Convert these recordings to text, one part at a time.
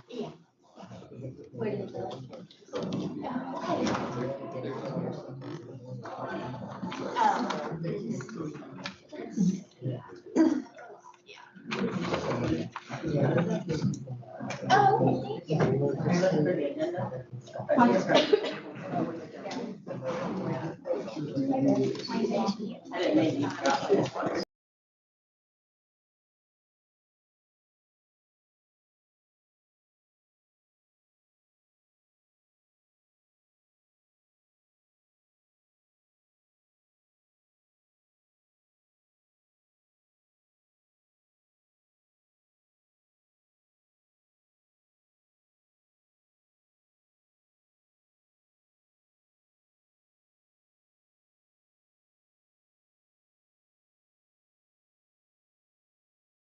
Yeah. Where did it go? Oh, thank you.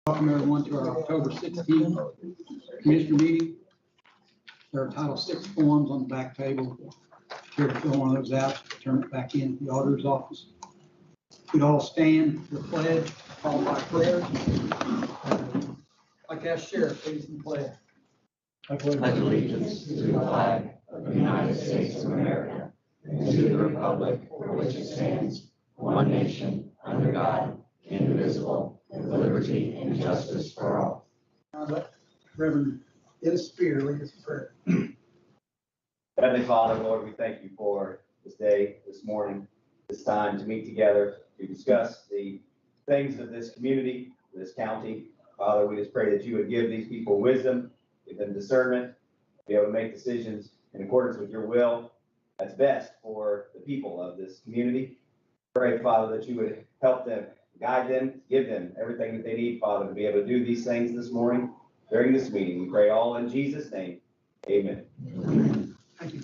Welcome everyone to our October 16th Commissioner meeting. There are Title VI forms on the back table. Here to fill one of those out, turn it back in to the auditor's office. We'd all stand for the pledge, followed by prayer. I'd like to ask Sheriff, please, the pledge. I pledge allegiance to the flag of the United States of America and to the republic for which it stands, one nation, under God, indivisible, with liberty and justice for all. I'd let Reverend Dennis Spear lead us in prayer. Heavenly Father, Lord, we thank you for this day, this morning, this time to meet together to discuss the things of this community, this county. Father, we just pray that you would give these people wisdom, give them discernment, be able to make decisions in accordance with your will that's best for the people of this community. Pray, Father, that you would help them, guide them, give them everything that they need, Father, to be able to do these things this morning during this meeting. We pray all in Jesus' name. Amen. Thank you.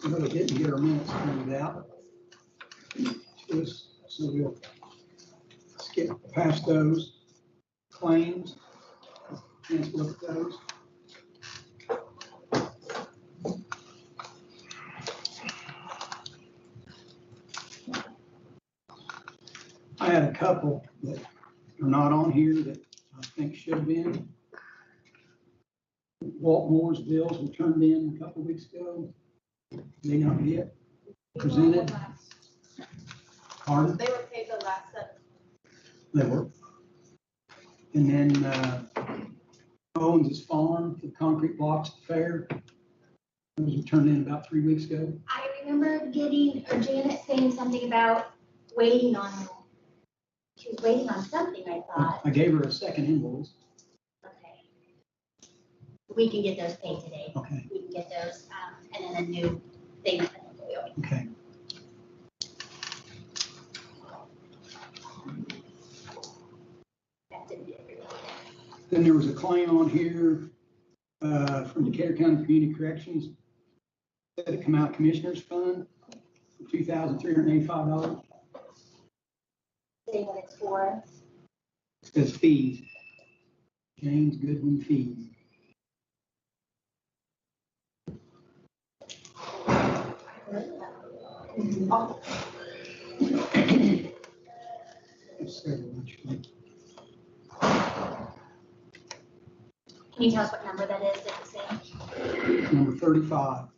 We really didn't get our minutes printed out. So we'll skip past those claims. Let's look at those. I had a couple that are not on here that I think should have been. Walt Moore's bills were turned in a couple weeks ago. They not get presented. Pardon? They were paid the last set. They were. And then Owens' farm, the concrete blocks at the fair. Those were turned in about 3 weeks ago. I remember getting, or Janet saying something about waiting on, she was waiting on something, I thought. I gave her a second invoice. Okay. We can get those paid today. Okay. We can get those, and then a new thing. Okay. Then there was a claim on here from Decatur County Community Corrections. Said it come out Commissioner's Fund for $2,385. Say what it's for. It says fees. James Goodwin fees. Oh, There's several, actually. can you tell us what number that is? Did it say? Number 35.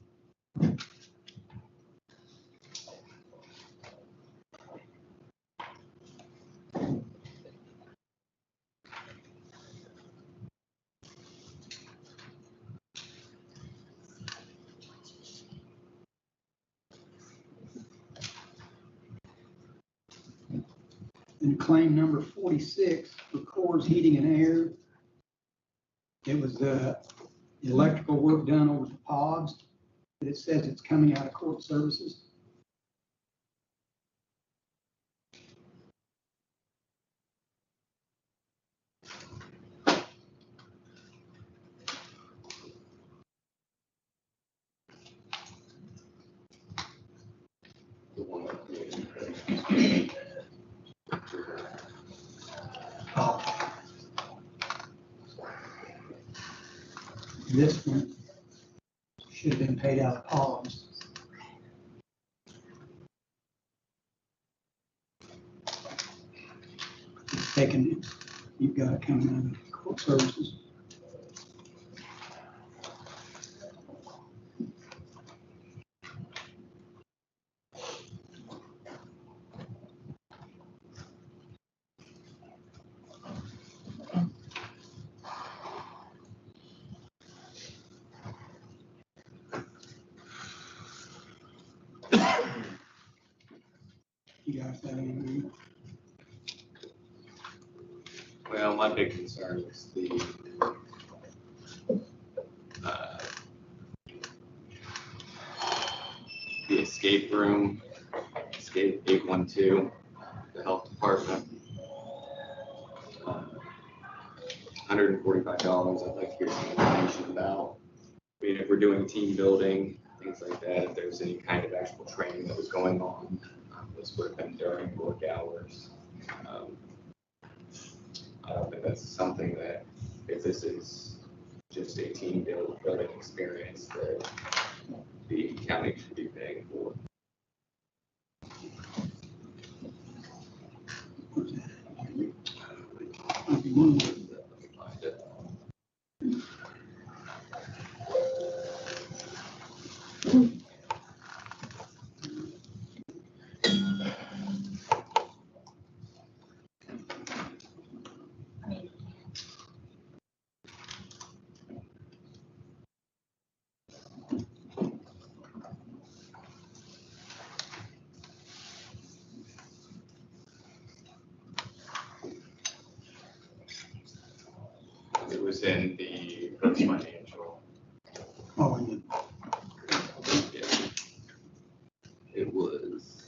And claim number 46 for Coors Heating and Air. It was the electrical work done over the pods. But it says it's coming out of court services. This one should have been paid out of Paul's. It's taken, you've got it coming out of court services. You guys have any? Well, my big concern is the escape room, escape 812, the health department. $145. I'd like to hear some information about. I mean, if we're doing team building, things like that, if there's any kind of actual training that was going on, this would have been during work hours. I don't think that's something that, if this is just a team building experience, that the county should be paying for. Let me find it. It was in the first financial. Oh, and Yeah. It was.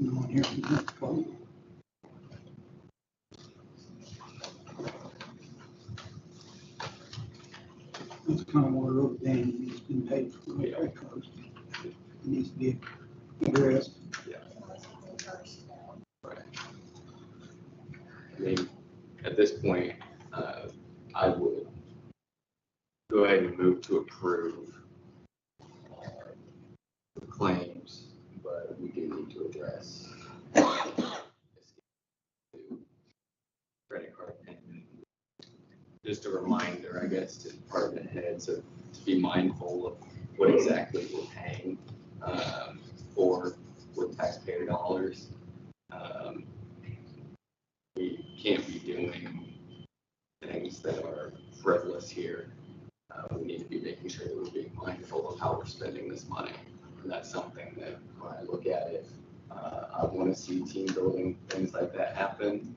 no one here from that quote. That's kind of what I wrote down. It's been paid for my credit cards. It needs to be addressed. Right. I mean, at this point, I would go ahead and move to approve the claims, but we do need to address credit card payment. Just a reminder, I guess, to department heads to be mindful of what exactly we're paying for with taxpayer dollars. We can't be doing things that are frivolous here. We need to be making sure that we're being mindful of how we're spending this money. And that's something that when I look at it, I want to see team building, things like that happen.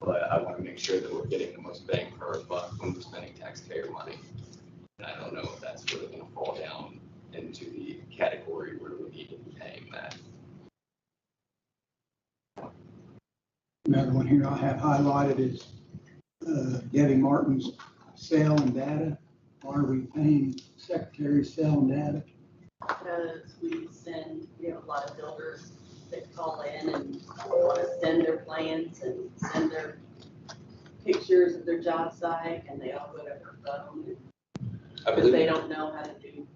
But I want to make sure that we're getting the most bang for our buck when we're spending taxpayer money. And I don't know if that's really going to fall down into the category where we need to be paying that. Another one here I have highlighted is Debbie Martin's cell and data. Why are we paying secretary's cell and data? Because we have a lot of builders that call in and want to send their plans and send their pictures of their job site, and they all go to her phone. Because they don't know how to do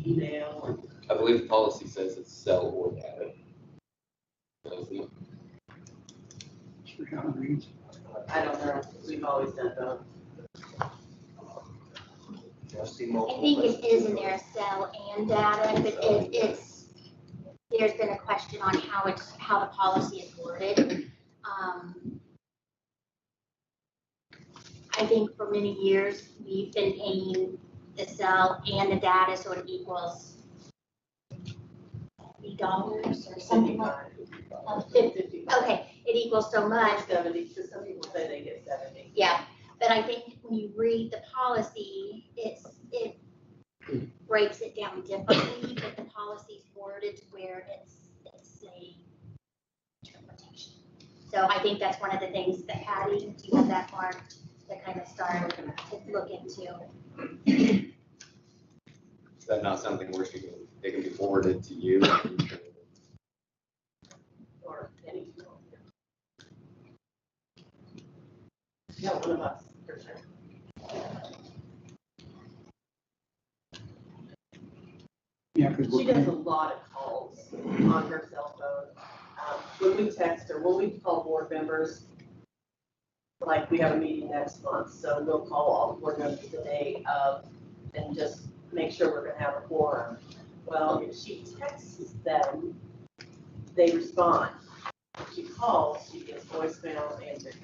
email. I believe the policy says it's cell or data. Doesn't it? Sure how it reads. I don't know, we've always done both. I think it is in there, cell and data, but there's been a question on how the policy is worded. I think for many years, we've been paying the cell and the data, so it equals $50 or something like that. 50. Okay, it equals so much. 70, because some people say they get 70. but I think when you read the policy, it breaks it down differently, but the policy's worded to where it's a interpretation. So I think that's one of the things that Patty, you have that marked to kind of start to look into. Is that not something where they can be forwarded to you? Or any. Yeah, one of us, for sure. Yeah, because She does a lot of calls on her cell phone. When we text her, when we call board members, like we have a meeting next month, so we'll call all the board members the day of and just make sure we're gonna have a quorum. Well, if she texts them, they respond. If she calls, she gets voicemail and, and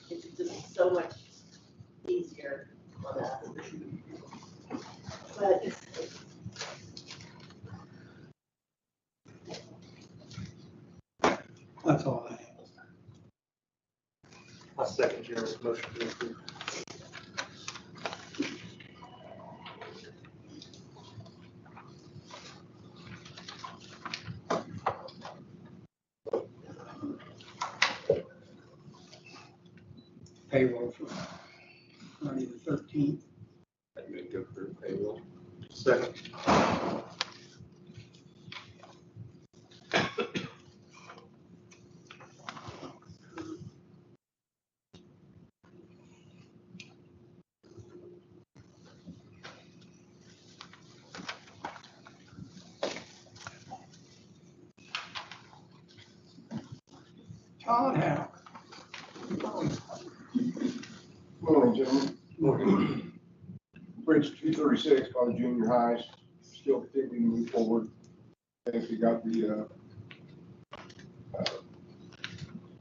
it's just so much easier on us. But it's, that's all I have. I'll second your motion to approve. Payroll for Friday the 13th. I'm going to go through payroll. Second. Todd Howe. Morning, gentlemen. Bridge 236 by the junior highs, still continuing to move forward. I think we got the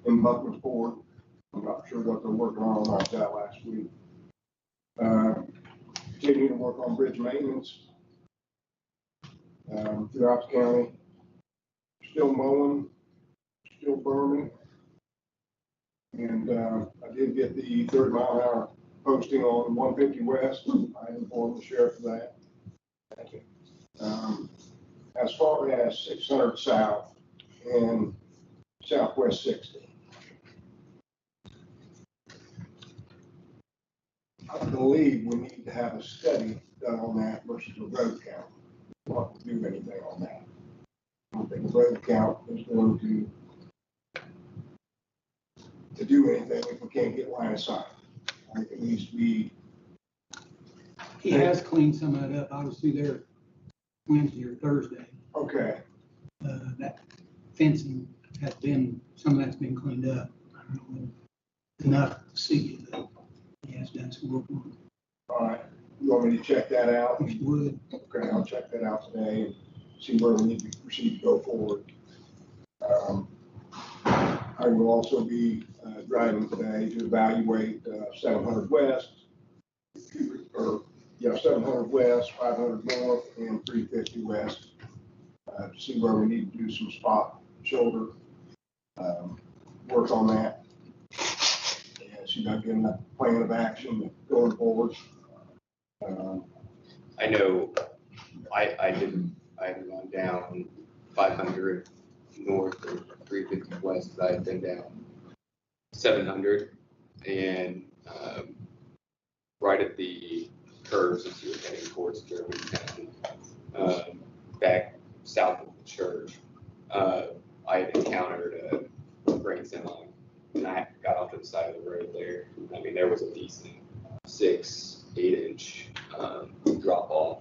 embankment board. I'm not sure what they're working on like that last week. Continuing to work on bridge maintenance throughout the county. Still mowing, still burning. And I did get the 30-mile-an-hour posting on 150 West. I informed the sheriff of that. Thank you. As far as 600 South and Southwest 60. I believe we need to have a study done on that versus a road count. Not to do anything on that. I don't think a road count is going to do anything if we can't get line of sight. I think it needs to be. He has cleaned some of that up. I was through there Wednesday or Thursday. Okay, That fencing has been, some of that's been cleaned up. I don't know enough to see it, but he has done some work on all right. You want me to check that out? it. If you would, Okay, I'll check that out today and see where we need to proceed to go forward. I will also be driving today to evaluate 700 West, or 700 West, 500 North, and 350 West, to see where we need to do some spot shoulder work on that. And see about getting a plan of action going forward. I know I had gone down 500 north or 350 west, but I had been down 700 and right at the curves as you were heading towards Germantown, back south of the church, I had encountered a grain semi and I got off to the side of the road there. I mean, there was a decent 6-8 inch drop off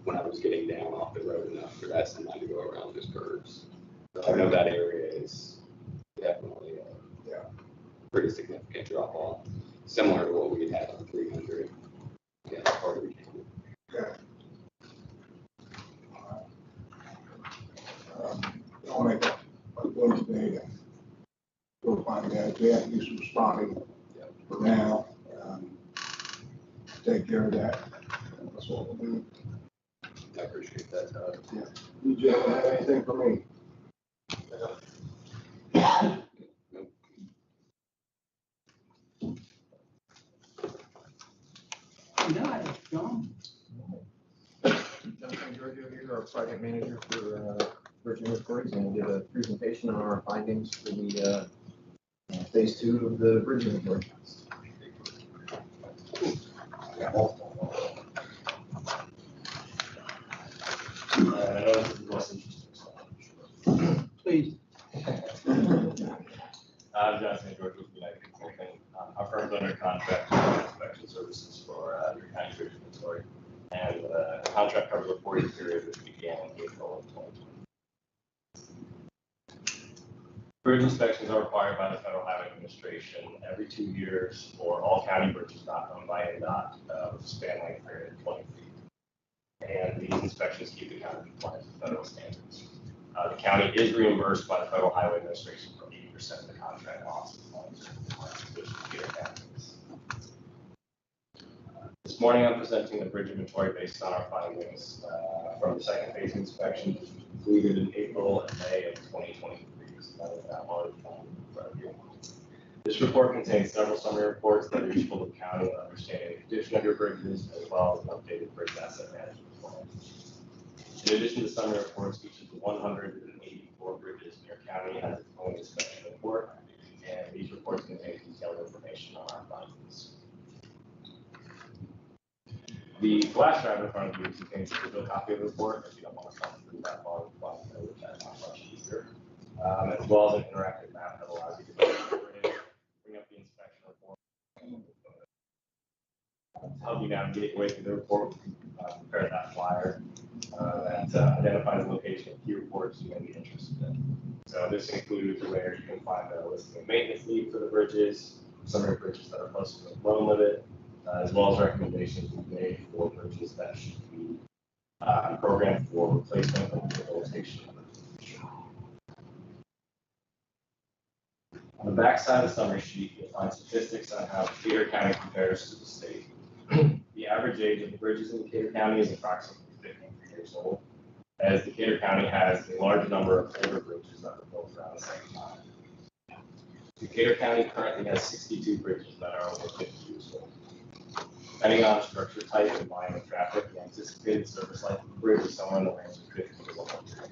when I was getting down off the road enough for that semi to go around those curves. So I know that area is definitely a pretty significant drop off, similar to what we had on 300. Yeah, part of the county. Okay. I'll make a point today to go find that. We have to do some spotting for now. Take care of that. That's what we'll do. I appreciate that, Todd. You gentlemen have anything for me? Nope. project manager for bridge inventories, and we did a presentation on our findings for the phase 2 of the bridge inventory. I know this is the most interesting. Please. I'm Johnson George with United Consulting. Our firm's under contract to provide inspection services for your county bridge inventory. And the contract covers a 4-year period which began in April of 2020. Bridge inspections are required by the Federal Highway Administration every 2 years for all county bridges not owned by NDOT with a span length greater than 20 feet. And these inspections keep the county compliant with federal standards. The county is reimbursed by the Federal Highway Administration for 80% of the contract costs, which Decatur County is. This morning, I'm presenting the bridge inventory based on our findings from the second phase inspection, which was completed in April and May of 2023. This report contains several summary reports that are useful to the county in understanding the condition of your bridges, as well as an updated bridge asset management plan. In addition to summary reports, each of the 184 bridges in your county has its own inspection report, and these reports contain detailed information on our findings. The flash drive in front of you contains a digital copy of the report. If you don't want to come through that long, which is much easier, as well as an interactive map that allows you to bring up the inspection report. To help you navigate your way through the report, prepare that flyer that identifies the location of key reports you may be interested in. So this includes where you can find a listing of maintenance needs for the bridges, summary bridges that are close to the loan limit, as well as recommendations we've made for bridges that should be programmed for replacement and rehabilitation. On the back side of the summary sheet, you'll find statistics on how Decatur County compares to the state. The average age of the bridges in Decatur County is approximately 53 years old, as Decatur County has a large number of older bridges that were built around the same time. Decatur County currently has 62 bridges that are over 50 years old. Depending on structure type and volume of traffic, the anticipated service life of the bridge is somewhere in the range of 50 to 100 years.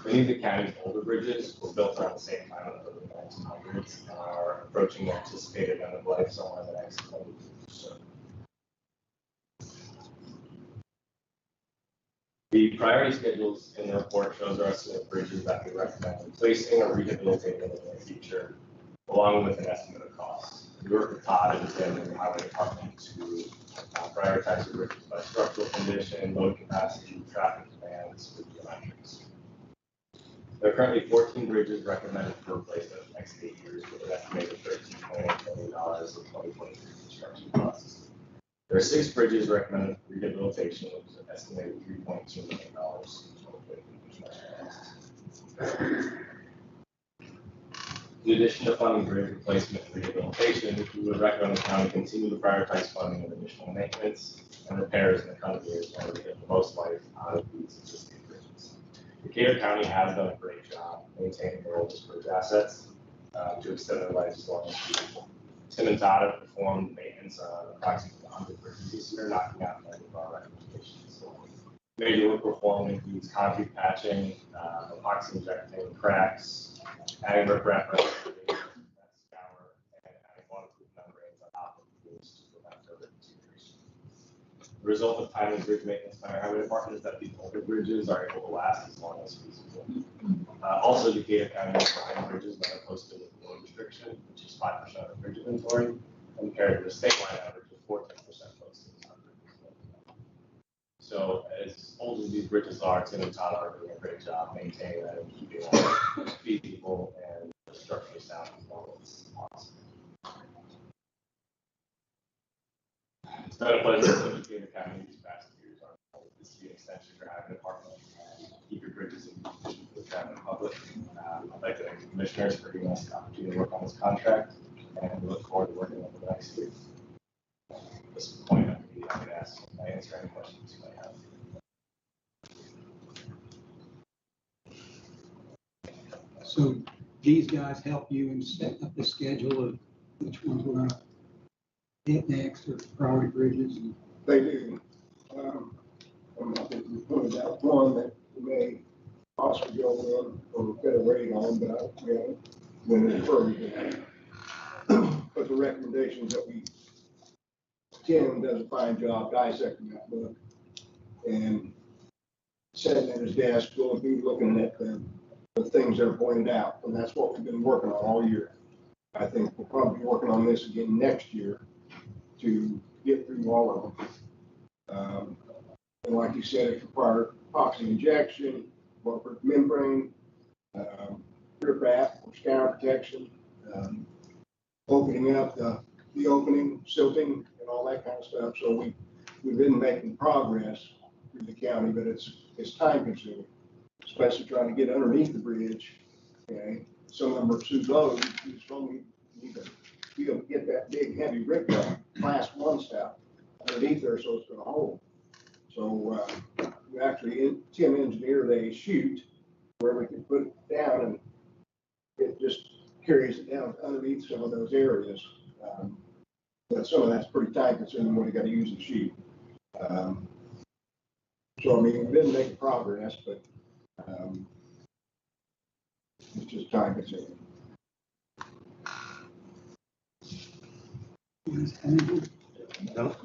Many of the county's older bridges were built around the same time in the early 1900s and are approaching their anticipated end of life somewhere in the next 20 years or so. The priority schedules in the report shows our estimate of bridges that we recommend replacing or rehabilitating in the near future, along with an estimate of costs. We work with Todd and the Highway Department to prioritize the bridges by structural condition, load capacity, traffic demands, and geometrics. There are currently 14 bridges recommended for replacement in the next 8 years, with an estimated $13.8 million in 2023 construction costs. There are 6 bridges recommended for rehabilitation, which is an estimated $3.2 million in 2023 construction costs. In addition to funding bridge replacement and rehabilitation, we would recommend the county continue to prioritize funding of additional maintenance and repairs in the coming years in order to get the most life out of these existing bridges. Decatur County has done a great job maintaining their oldest bridge assets to extend their lives as long as possible. Tim and Todd have performed maintenance on approximately 100 bridges this year, knocking out many of our recommendations. So, major work performed includes concrete patching, epoxy injecting cracks, adding riprap, scour, and adding waterproof membranes on top of the beams to prevent further deterioration. The result of timely bridge maintenance by our highway department is that these older bridges are able to last as long as feasible. Also, Decatur County has 9 bridges that are posted with load restriction, which is 5% of the bridge inventory, compared to the statewide average of 14% posted. So, as old as these bridges are, Tim and Todd are doing a great job maintaining them and keeping them feasible and structurally sound as long as possible. It's been a pleasure to serve Decatur County these past years. This is an extension of your highway department. Keep your bridges in condition for the traveling public. I'd like to thank the commissioners for giving us the opportunity to work on this contract, and we look forward to working over the next year. At this point, I'm going to answer any questions you might have. So these guys help you in setting up the schedule of which ones we're gonna hit next or priority bridges? They do. I think we pointed out one that we may possibly go in or get a rate on, but we haven't went any further. But the recommendations that Tim does a fine job dissecting that book and sitting at his desk, going through looking at the things that are pointed out. And that's what we've been working on all year. I think we'll probably be working on this again next year to get through all of them. And like you said, it requires epoxy injection, rubber membrane, riprap or scour protection, opening up the opening, silting, and all that kind of stuff. So we've been making progress through the county, but it's time consuming, especially trying to get underneath the bridge. Okay, some of them are too low. You just don't need to be able to get that big heavy riprap class 1 stuff underneath there, so it's going to hold. So we actually Tim engineered a chute where we can put it down, and it just carries it down underneath some of those areas. But some of that's pretty time consuming when you got to use the chute. So I mean, we've been making progress, but it's just time consuming. No.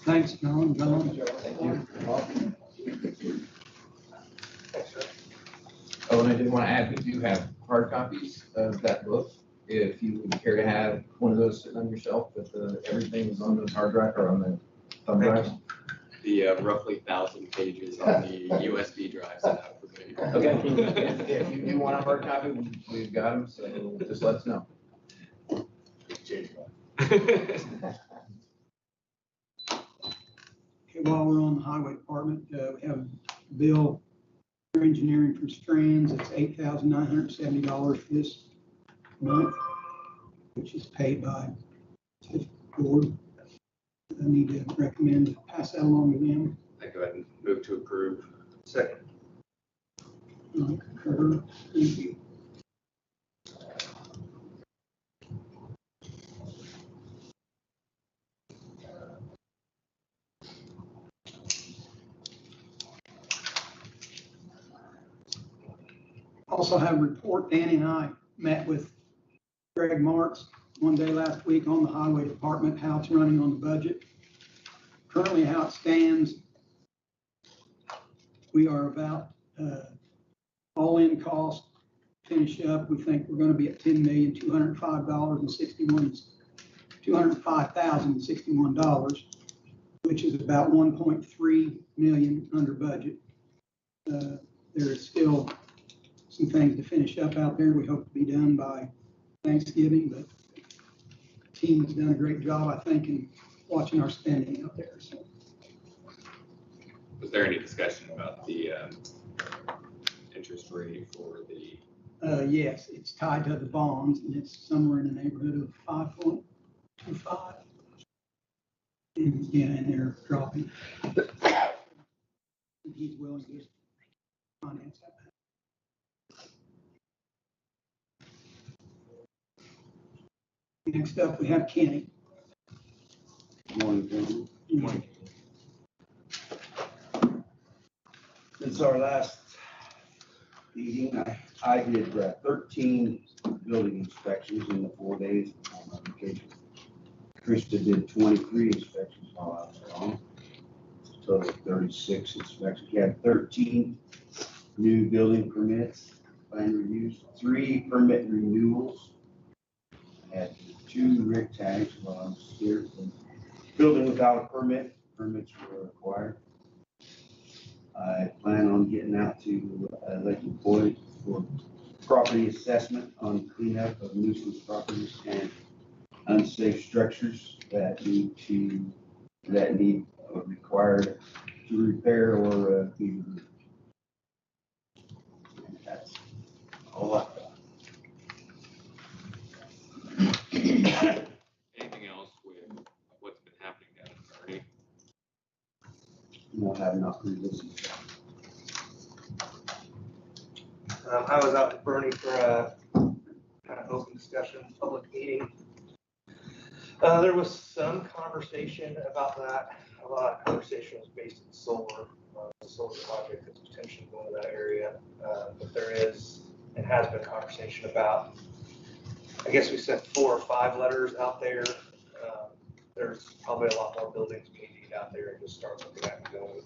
Thanks, John. Thank you. Oh, and I did want to add, we do have hard copies of that book. If you would care to have one of those sitting on your shelf, with everything is on the hard drive or on the thumb drive. The roughly 1,000 pages on the USB drives in that for me. Okay. If you do want a hard copy, we've got them, so just let us know. Okay, while we're on the highway department, we have bill for engineering from Strands. It's $8,970 for this month, which is paid by the board. I need to recommend to pass that along to them. I go ahead and move to approve. Second. I concur. Thank you. Also have a report. Danny and I met with Greg Marks one day last week on the highway department, how it's running on the budget. Currently, how it stands, we are about all-in cost finish up. We think we're going to be at $205,061, which is about 1.3 million under budget. There is still some things to finish up out there. We hope to be done by Thanksgiving, but the team has done a great job, I think, in watching our spending out there. So, was there any discussion about the interest rate for the? Yes, it's tied to the bonds, and it's somewhere in the neighborhood of 5.25. And yeah, and they're dropping. And he's willing to finance that. Next up, we have Kenny. Morning, gentlemen. Morning. Since our last meeting, I did 13 building inspections in the 4 days on my vacation. Krista did 23 inspections while I was gone. Total of 36 inspections. We had 13 new building permits, plan reviews, 3 permit renewals. I had 2 rig tags while I was here. Building without a permit, permits were required. I plan on getting out to elected boys for property assessment on cleanup of nuisance properties and unsafe structures that need or required to repair or be removed. And that's all I've got. Anything else with what's been happening down in Kearney? No, I have not re-listened. I was out in Bernie for a kind of open discussion, public meeting. There was some conversation about that a lot of conversation was based in solar, the solar project that's potentially going to that area. But there is, and has been conversation about, I guess we sent 4 or 5 letters out there. There's probably a lot more buildings we need to get out there and just start looking at and going.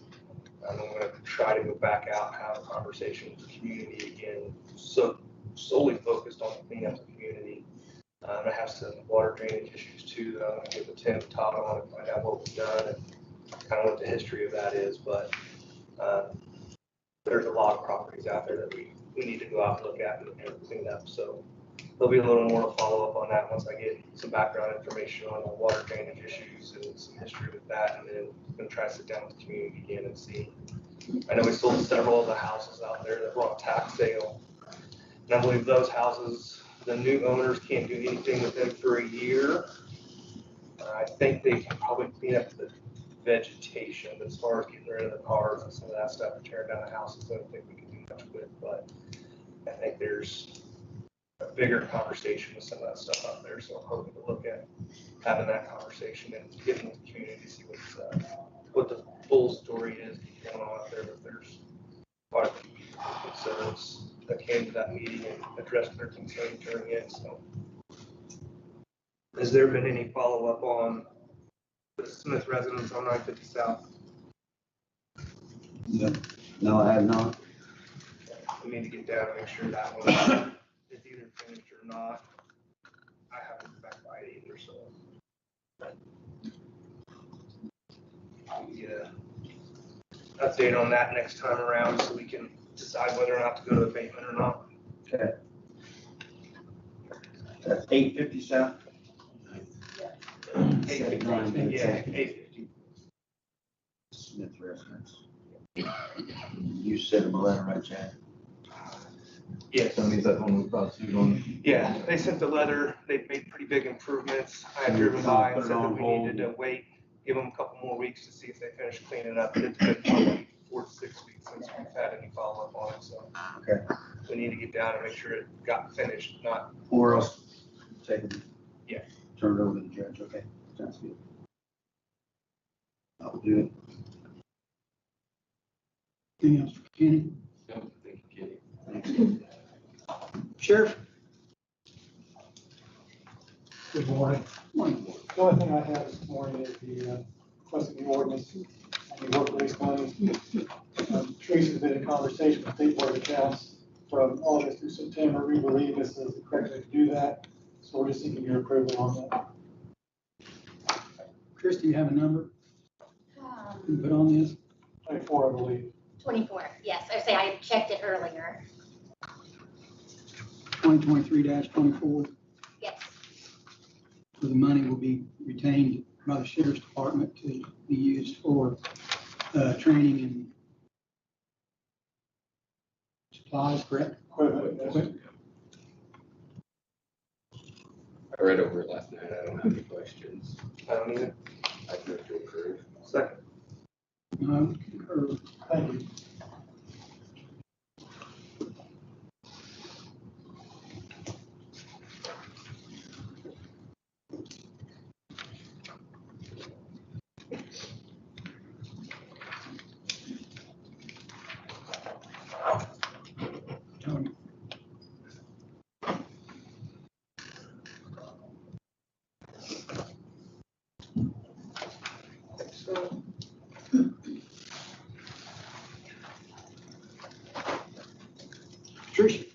I'm gonna try to go back out and have a conversation with the community again, so solely focused on cleaning up the community. I have some water drainage issues too that I'm gonna get with Tim and Todd on and find out what was done and kind of what the history of that is, but there's a lot of properties out there that we need to go out and look at and clean up, so there'll be a little more follow-up on that once I get some background information on the water drainage issues and some history with that, and then I'm gonna try to sit down with the community again and see. I know we sold several of the houses out there that were on tax sale, and I believe those houses, the new owners can't do anything with them for a year. I think they can probably clean up the vegetation, but as far as getting rid of the cars and some of that stuff and tearing down the houses, I don't think we can do much with, but I think there's a bigger conversation with some of that stuff out there, so I'm hoping to look at having that conversation and getting with the community to see what the full story is going on out there, but there's quite a few concerns that came to that meeting and addressed their concerns during it, so. Has there been any follow-up on the Smith residence on 950 South? No, I have not. We need to get down and make sure that one is either finished or not. I haven't been back by it either, so. We can get an update on that next time around so we can decide whether or not to go to abatement or not. Okay. That's 850 South? 850, yeah, 850. Smith residence. You sent them a letter, right, Chad? Yes. So that means that's one we brought suit on. Yeah, they sent the letter. They've made pretty big improvements. I had driven by and said that we needed to wait, give them a couple more weeks to see if they finish cleaning up. It's been probably 4 to 6 weeks since we've had any follow-up on it, so. Okay. We need to get down and make sure it got finished, not. Or else take it. Yeah. Turn it over to the judge, okay? Sounds good. I'll do it. Anything else for Kenny? No, thank you, Kenny. Sheriff? Good morning. Morning. The only thing I have this morning is the requesting the ordinance and the work-release monies. Teresa's been in conversation with State Board of Accounts from August through September. We believe this is the correct way to do that, so we're just seeking your approval on that. Chris, do you have a number to put on this? 24, I believe. 24, yes, I checked it earlier. 2023-24. Yes, So the money will be retained by the sheriff's department to be used for training and supplies, correct? Equipment, yes. I read over it last night. I don't have any questions. I don't either. I'd move to approve. Second. Concur. Thank you. Tony. So, Tricia?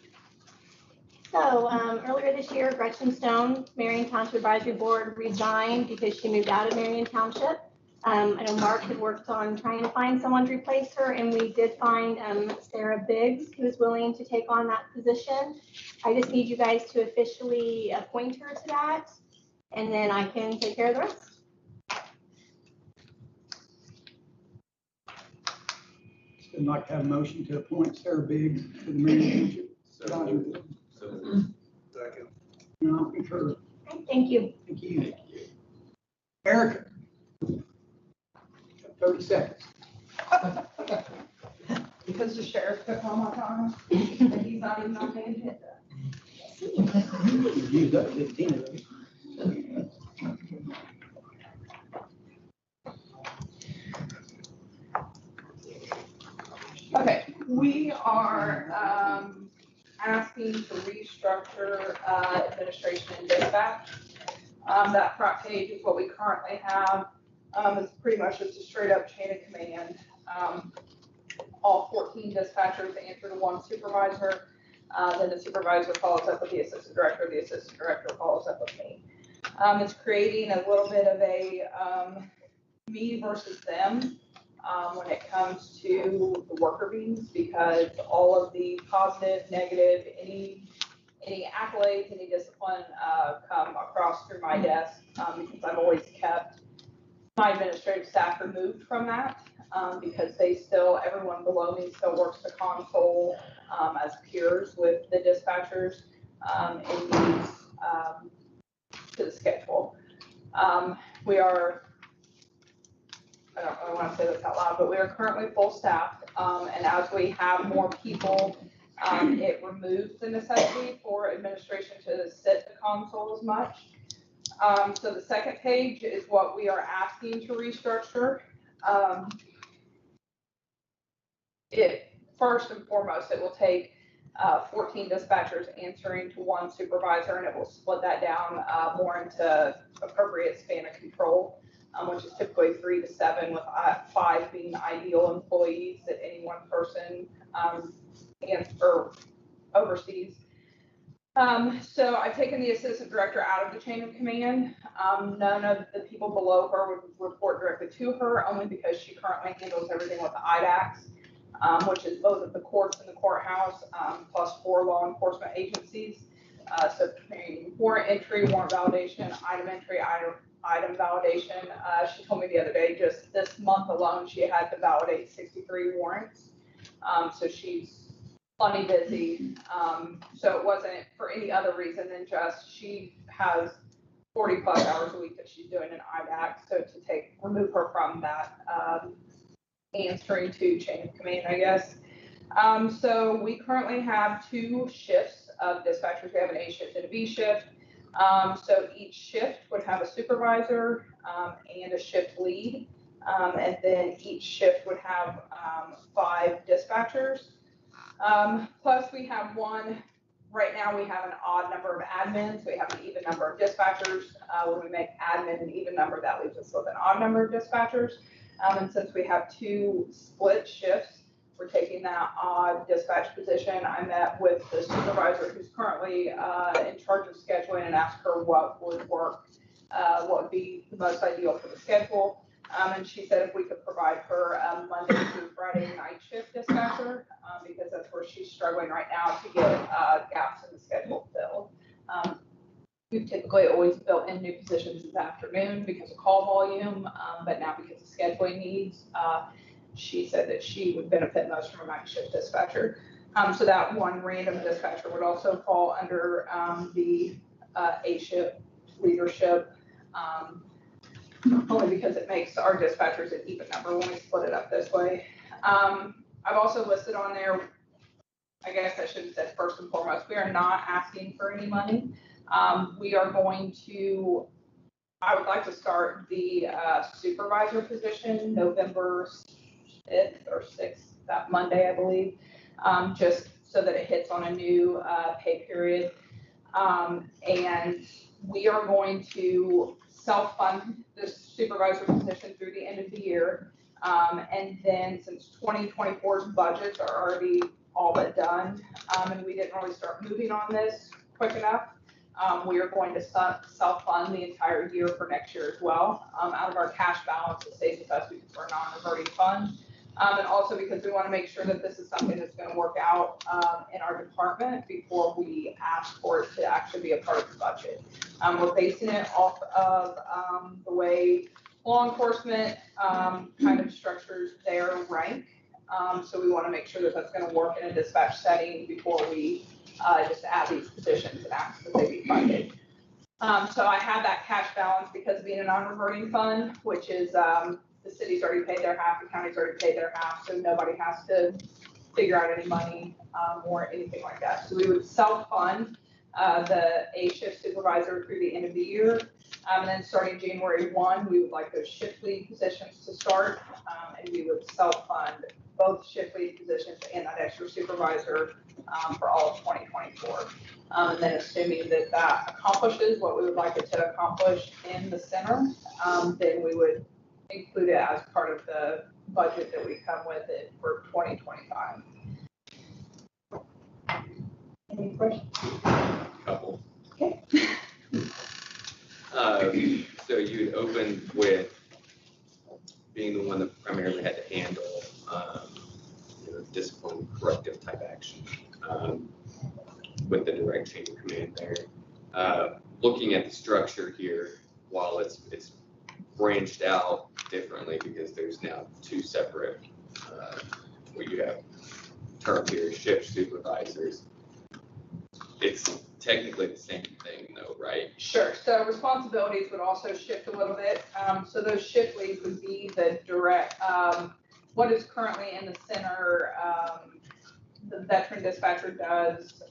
So earlier this year, Gretchen Stone, Marion Township Advisory Board, resigned because she moved out of Marion Township. I know Mark had worked on trying to find someone to replace her, and we did find Sarah Biggs, who is willing to take on that position. I just need you guys to officially appoint her to that, and then I can take care of the rest. I'd like to have a motion to appoint Sarah Biggs to the Marion Township Advisory Board. second. And I'll concur. Okay, thank you. Thank you. Erica? 30 seconds. Because the sheriff took all my time, and he's not even on the agenda. You've used up 15 of those. asking to restructure administration and dispatch. That front page is what we currently have. It's pretty much just a straight up chain of command. All 14 dispatchers answer to one supervisor. Then the supervisor follows up with the assistant director follows up with me. It's creating a little bit of a me versus them when it comes to the worker bees, because all of the positive, negative, any accolades, any discipline come across through my desk, because I've always kept my administrative staff removed from that, because everyone below me still works the console as peers with the dispatchers and needs to the schedule. We are, I don't really want to say this out loud, but we are currently full staff, and as we have more people, it removes the necessity for administration to sit the console as much. So the second page is what we are asking to restructure. First and foremost, it will take 14 dispatchers answering to one supervisor, and it will split that down more into appropriate span of control, which is typically 3 to 7, with 5 being ideal employees that any one person oversees. So I've taken the assistant director out of the chain of command. None of the people below her would report directly to her, only because she currently handles everything with the IDACs, which is both at the courts and the courthouse, plus 4 law enforcement agencies. So warrant entry, warrant validation, item entry, item validation. She told me the other day, just this month alone, she had to validate 63 warrants. So she's plenty busy. So it wasn't for any other reason than just she has 40 plus hours a week that she's doing an IDAC. So to remove her from that answering to chain of command, I guess. So we currently have 2 shifts of dispatchers. We have an A shift and a B shift. So each shift would have a supervisor and a shift lead. And then each shift would have 5 dispatchers. Plus we have right now we have an odd number of admins. We have an even number of dispatchers. When we make admin an even number, that leaves us with an odd number of dispatchers. And since we have 2 split shifts, we're taking that odd dispatch position. I met with the supervisor who's currently in charge of scheduling and asked her what would work, what would be the most ideal for the schedule. And she said if we could provide her a Monday through Friday night shift dispatcher, because that's where she's struggling right now to get gaps in the schedule filled. We've typically always built in new positions this afternoon because of call volume, but now because of scheduling needs, she said that she would benefit most from a night shift dispatcher. So that one random dispatcher would also fall under the A shift leadership, only because it makes our dispatchers an even number when we split it up this way. I've also listed on there, I guess I should have said first and foremost, we are not asking for any money. We are going to, I would like to start the supervisor position November 5th or 6th, that Monday, I believe, just so that it hits on a new pay period. And we are going to self-fund the supervisor position through the end of the year. And then since 2024's budgets are already all but done, and we didn't really start moving on this quick enough, we are going to self-fund the entire year for next year as well, out of our cash balance that stays with us because we're a non-reverting fund. And also because we want to make sure that this is something that's going to work out in our department before we ask for it to actually be a part of the budget. We're basing it off of the way law enforcement kind of structures their rank. So we want to make sure that that's going to work in a dispatch setting before we just add these positions and ask that they be funded. So I have that cash balance because of being a non-reverting fund, which is the city's already paid their half, the county's already paid their half, so nobody has to figure out any money or anything like that. So we would self-fund the A shift supervisor through the end of the year. And then starting January 1, we would like those shift lead positions to start, and we would self-fund both shift lead positions and that extra supervisor for all of 2024. And then assuming that that accomplishes what we would like it to accomplish in the center, then we would include it as part of the budget that we come with it for 2025. Any questions? Couple. Okay. So you had opened with being the one that primarily had to handle, discipline, corrective type action, with the direct chain of command there. Looking at the structure here, while it's branched out differently because there's now two separate, where you have termed here shift supervisors. It's technically the same thing though, right? Sure. So responsibilities would also shift a little bit. So those shift leads would be the direct, what is currently in the center, the veteran dispatcher does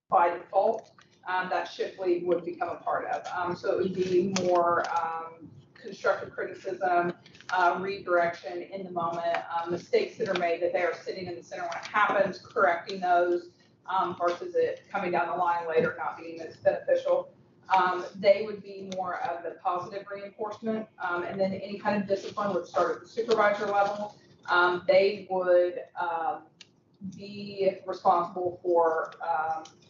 by default. That shift lead would become a part of. So it would be more constructive criticism, redirection in the moment, mistakes that are made that they are sitting in the center when it happens, correcting those. Versus it coming down the line later not being as beneficial. They would be more of the positive reinforcement, and then any kind of discipline would start at the supervisor level. They would be responsible for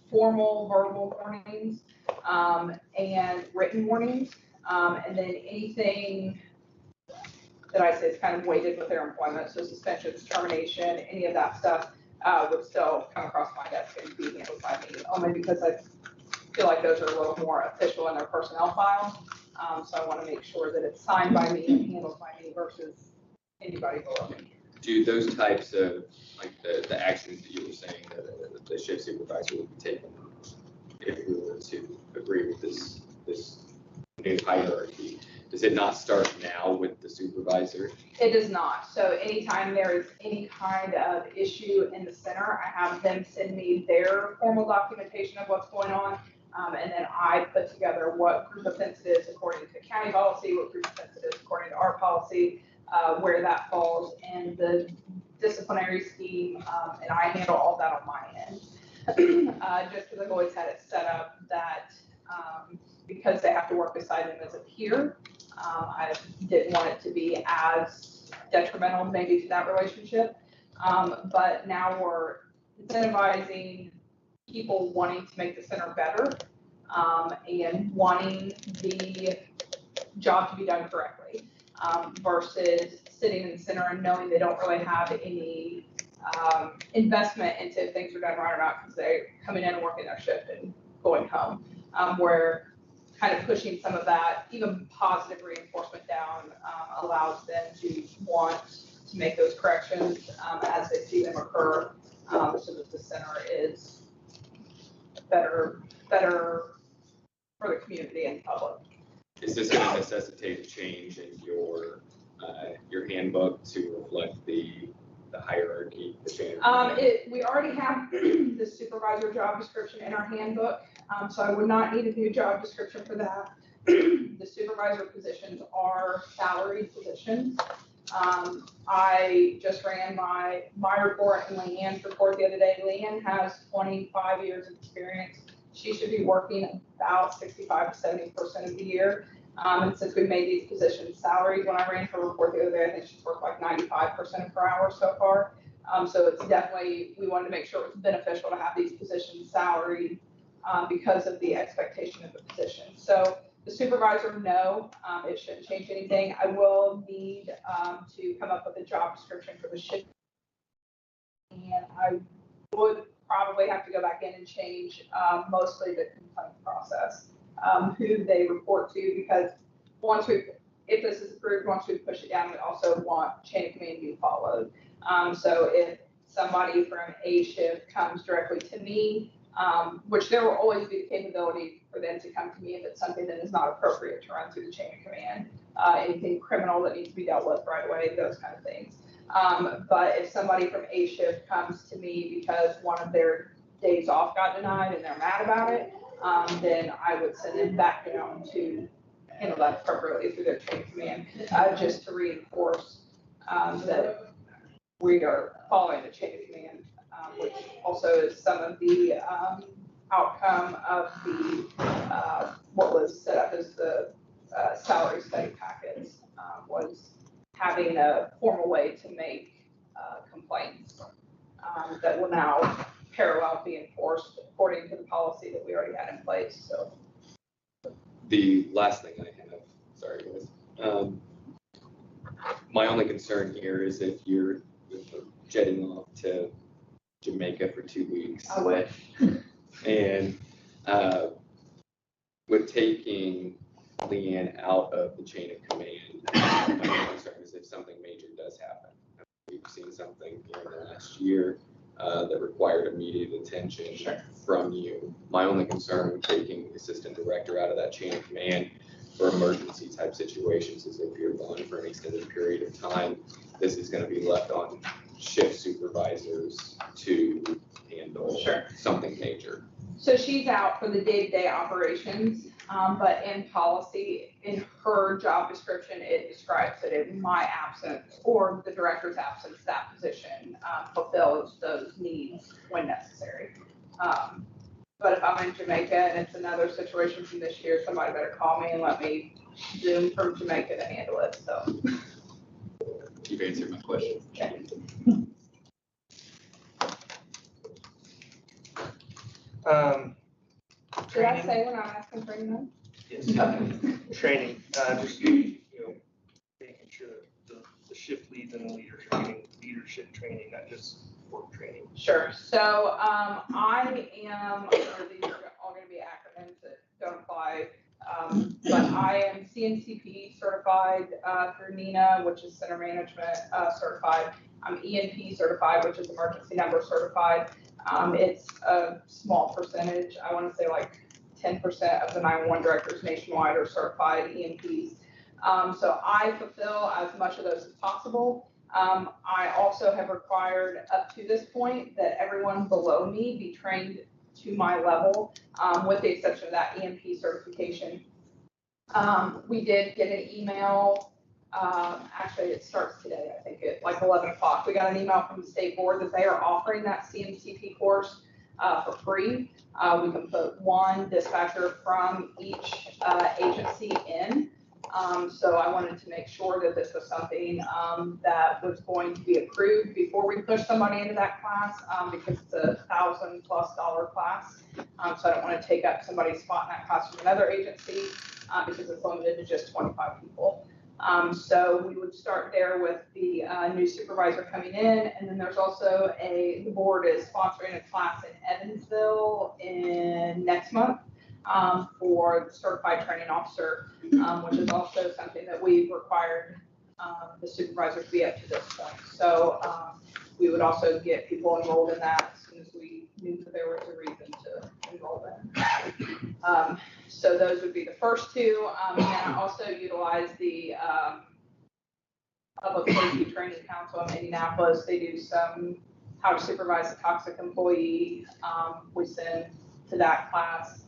formal verbal warnings and written warnings, and then anything that I say is kind of weighted with their employment, so suspensions, termination, any of that stuff. Would still come across my desk and be handled by me, only because I feel like those are a little more official in their personnel files. So I want to make sure that it's signed by me and handled by me versus anybody below me. Do those types of, like the actions that you were saying that the shift supervisor would be taking, if we were to agree with this new hierarchy, does it not start now with the supervisor? It does not. So anytime there is any kind of issue in the center, I have them send me their formal documentation of what's going on. And then I put together what group offense it is according to county policy, what group offense it is according to our policy, where that falls in the disciplinary scheme. And I handle all that on my end. Just because I've always had it set up that because they have to work beside them as a peer, I didn't want it to be as detrimental maybe to that relationship. But now we're incentivizing people wanting to make the center better and wanting the job to be done correctly versus sitting in the center and knowing they don't really have any investment into if things are done right or not because they're coming in and working their shift and going home. Where kind of pushing some of that, even positive reinforcement down, allows them to want to make those corrections as they see them occur, so that the center is better for the community and public. Is this going to necessitate a change in your handbook to reflect the hierarchy, the chain? We already have the supervisor job description in our handbook, so I would not need a new job description for that. The supervisor positions are salaried positions. I just ran my report and Leanne's report the other day. Leanne has 25 years of experience. She should be working about 65 to 70% of the year. And since we made these positions salaried, when I ran her report the other day, I think she's worked like 95% of her hours so far. So it's definitely, we wanted to make sure it was beneficial to have these positions salaried because of the expectation of the position. So the supervisor, no, it shouldn't change anything. I will need to come up with a job description for the shift. And I would probably have to go back in and change mostly the complaint process, who they report to, because if this is approved, once we push it down, we also want chain of command to be followed. So if somebody from A shift comes directly to me, which there will always be the capability for them to come to me if it's something that is not appropriate to run through the chain of command, anything criminal that needs to be dealt with right away, those kind of things. But if somebody from A shift comes to me because one of their days off got denied and they're mad about it, then I would send them back down to handle that appropriately through their chain of command, just to reinforce that we are following the chain of command, which also is some of the outcome of the what was set up as the salary study packets, was having a formal way to make complaints that will now parallel be enforced according to the policy that we already had in place. So The last thing I have, sorry guys, my only concern here is if you're jetting off to Jamaica for 2 weeks. I wish. And with taking Leanne out of the chain of command, my only concern is if something major does happen. We've seen something here in the last year that required immediate attention from you. My only concern with taking the assistant director out of that chain of command for emergency type situations is if you're gone for an extended period of time, this is going to be left on shift supervisors to handle something major. So she's out for the day-to-day operations, but in policy, in her job description, it describes that in my absence or the director's absence, that position fulfills those needs when necessary. But if I'm in Jamaica and it's another situation from this year, somebody better call me and let me Zoom from Jamaica to handle it, so. You've answered my question. Okay. Did I say when I'm asking for anyone? Yes. Okay. Training, just, making sure that the shift leads and the leadership training, not just work training. Sure. So I am, these are all going to be acronyms that don't apply, but I am CNCP certified through NINA, which is Center Management certified. I'm ENP certified, which is Emergency Number certified. It's a small percentage. I want to say like 10% of the 911 directors nationwide are certified ENPs. So I fulfill as much of those as possible. I also have required up to this point that everyone below me be trained to my level, with the exception of that EMP certification. We did get an email, actually it starts today, I think at like 11 o'clock. We got an email from the state board that they are offering that CMCP course for free. We can put one dispatcher from each agency in. So I wanted to make sure that this was something that was going to be approved before we push somebody into that class, because it's a $1,000+ class. So I don't want to take up somebody's spot in that class from another agency because it's limited to just 25 people. So we would start there with the new supervisor coming in, and then there's also the board is sponsoring a class in Evansville in next month for the certified training officer, which is also something that we've required the supervisor to be up to this point. So we would also get people enrolled in that as soon as we knew that there was a reason to enroll them. So those would be the first two. And then I also utilize the Public Safety Training Council in Indianapolis. They do some how to supervise a toxic employee. We send to that class.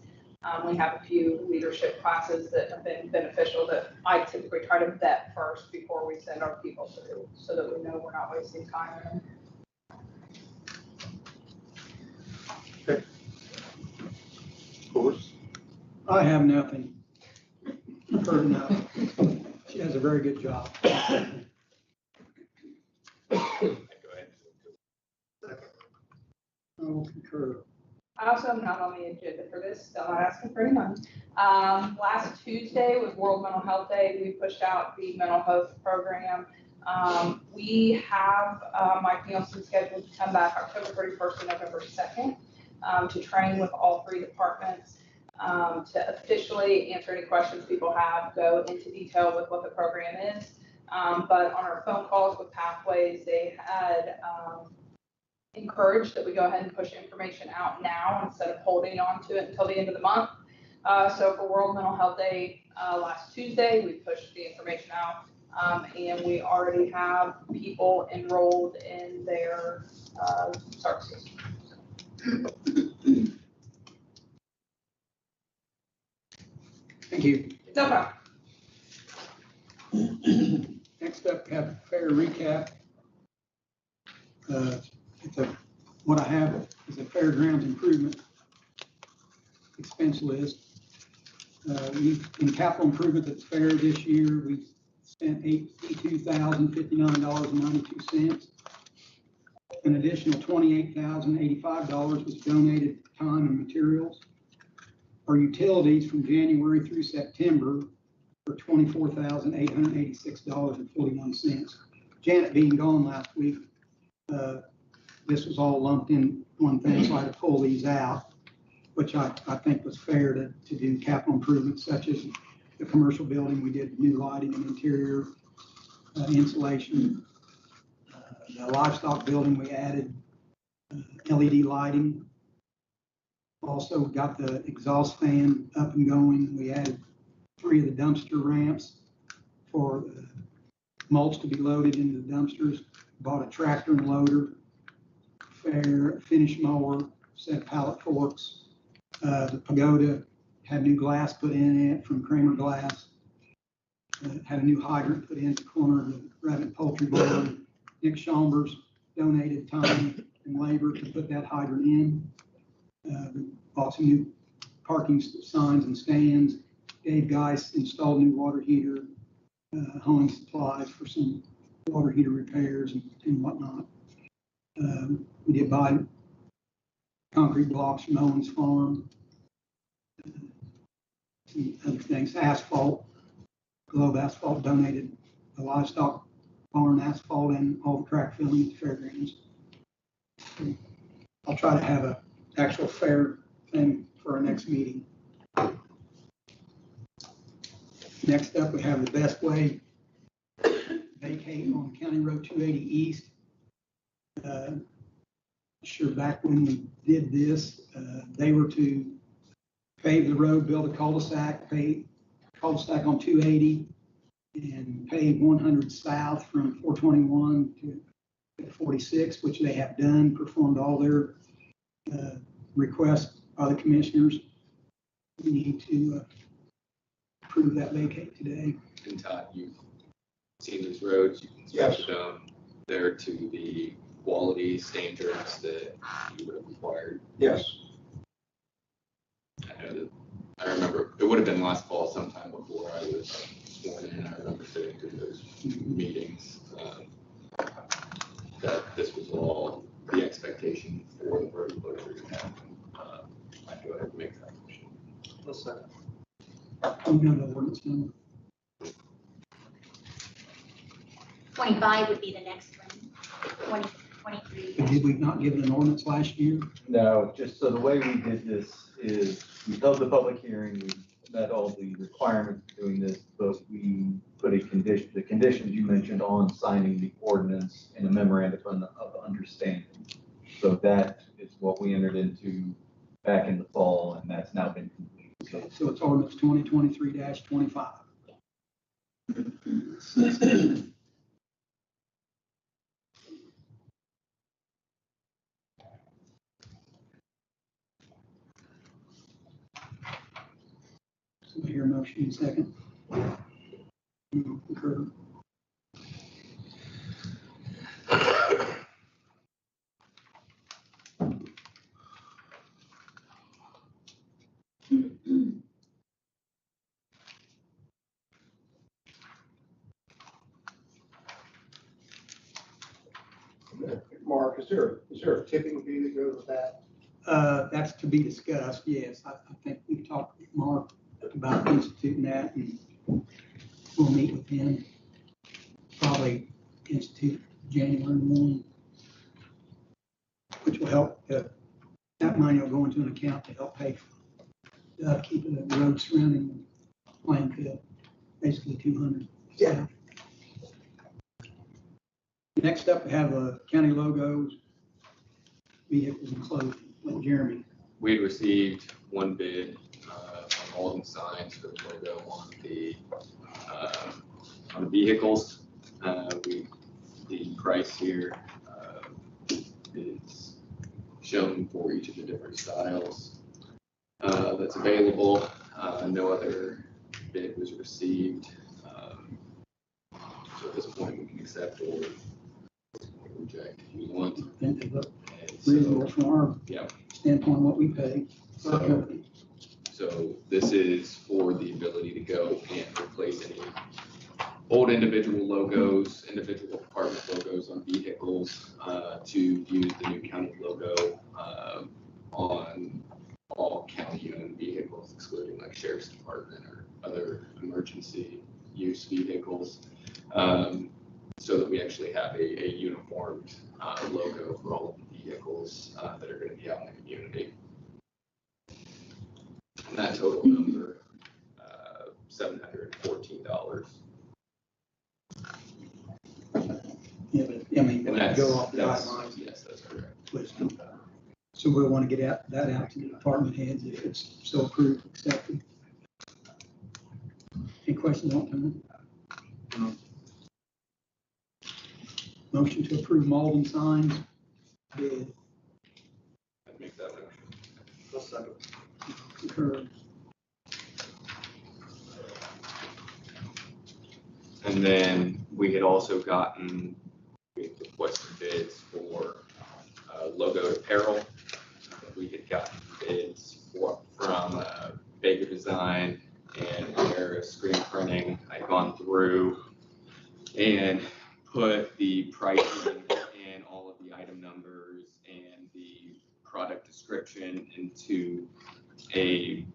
We have a few leadership classes that have been beneficial that I typically try to vet first before we send our people through, so that we know we're not wasting time. Okay. Of course. I have nothing. Heard enough. She has a very good job. Go ahead. I will concur. I also am not on the agenda for this, so I'm not asking for any money. Last Tuesday was World Mental Health Day. We pushed out the mental health program. We have Mike Nielsen scheduled to come back October 31st and November 2nd to train with all 3 departments to officially answer any questions people have, go into detail with what the program is. But on our phone calls with Pathways, they had encouraged that we go ahead and push information out now instead of holding on to it until the end of the month. So for World Mental Health Day last Tuesday, we pushed the information out, and we already have people enrolled in their services. Thank you. No problem. Next up, we have fair recap. What I have is a fairgrounds improvement expense list. In capital improvement at the fair this year, we spent $82,059.92. An additional $28,085 was donated time and materials. Our utilities from January through September were $24,886.41. Janet being gone last week, this was all lumped in one thing, so I had to pull these out, which I think was fair to do capital improvements such as the commercial building. We did new lighting and interior insulation. The livestock building, we added LED lighting. Also got the exhaust fan up and going. We added 3 of the dumpster ramps for mulch to be loaded into the dumpsters. Bought a tractor and loader, finish mower, set of pallet forks. The pagoda had new glass put in it from Kramer Glass. Had a new hydrant put in at the corner of the rabbit poultry barn. Nick Chambers donated time and labor to put that hydrant in. We bought some new parking signs and stands. Dave Geis installed new water heater, hauling supplies for some water heater repairs and whatnot. We did buy concrete blocks from Owens Farm. Some other things, asphalt, Globe Asphalt donated the livestock barn asphalt and all the track filling at the fairgrounds. I'll try to have an actual fair thing for our next meeting. Next up, we have the Best Way vacate on County Road 280 East. Sure, back when we did this, they were to pave the road, build a cul-de-sac, pave cul-de-sac on 280, and pave 100 south from 421 to 46, which they have done, performed all their requests by the commissioners. We need to approve that vacate today. And Todd, you've seen these roads, you've inspected them, they're to the quality standards that you would have required. Yes. I know that, I remember, it would have been last fall sometime before I was sworn in, I remember sitting through those meetings, that this was all the expectation for the road closure to happen. I'd go ahead and make that motion. Listen. I'm going to ordinance number. 25 would be the next one. 23. Did we not give an ordinance last year? No, just so the way we did this is we held the public hearing, we met all the requirements of doing this, but we put a condition, the conditions you mentioned on signing the ordinance in a memorandum of understanding. So that is what we entered into back in the fall, and that's now been completed. Okay, so it's ordinance 2023-25. So I hear a motion in second. Concur. Mark, is there a tipping fee that goes with that? That's to be discussed, yes. I think we've talked with Mark about instituting that, and we'll meet with him. Probably institute January 1, which will help. That money will go into an account to help pay for the upkeep of the road surrounding the playing field, basically 200. Yeah. Next up, we have county logos, vehicles and clothing. Jeremy. We had received one bid on all of the signs for the logo on the vehicles. The price here is shown for each of the different styles that's available. No other bid was received. So at this point, we can accept or reject if you want. And they look And reasonable so, from our yeah, standpoint, what we pay. so this is for the ability to go and replace any old individual logos, individual department logos on vehicles, to use the new county logo, on all county-owned vehicles, excluding like sheriff's department or other emergency use vehicles, so that we actually have a uniformed logo for all of the vehicles that are going to be out in the community. And that total number, $714. Yeah, but, I mean, And they that's, go off the that's, guidelines. yes, that's correct. listed. So we'll want to get that out to the department heads if it's so approved, accepted. Any questions on that? Motion to approve Malden signs bid. I'd make that motion. I'll second. Concur. And then we had also gotten, we had requested bids for logo apparel. We had gotten bids from Baker Design and Era Screen Printing. I'd gone through and put the pricing and all of the item numbers and the product description into a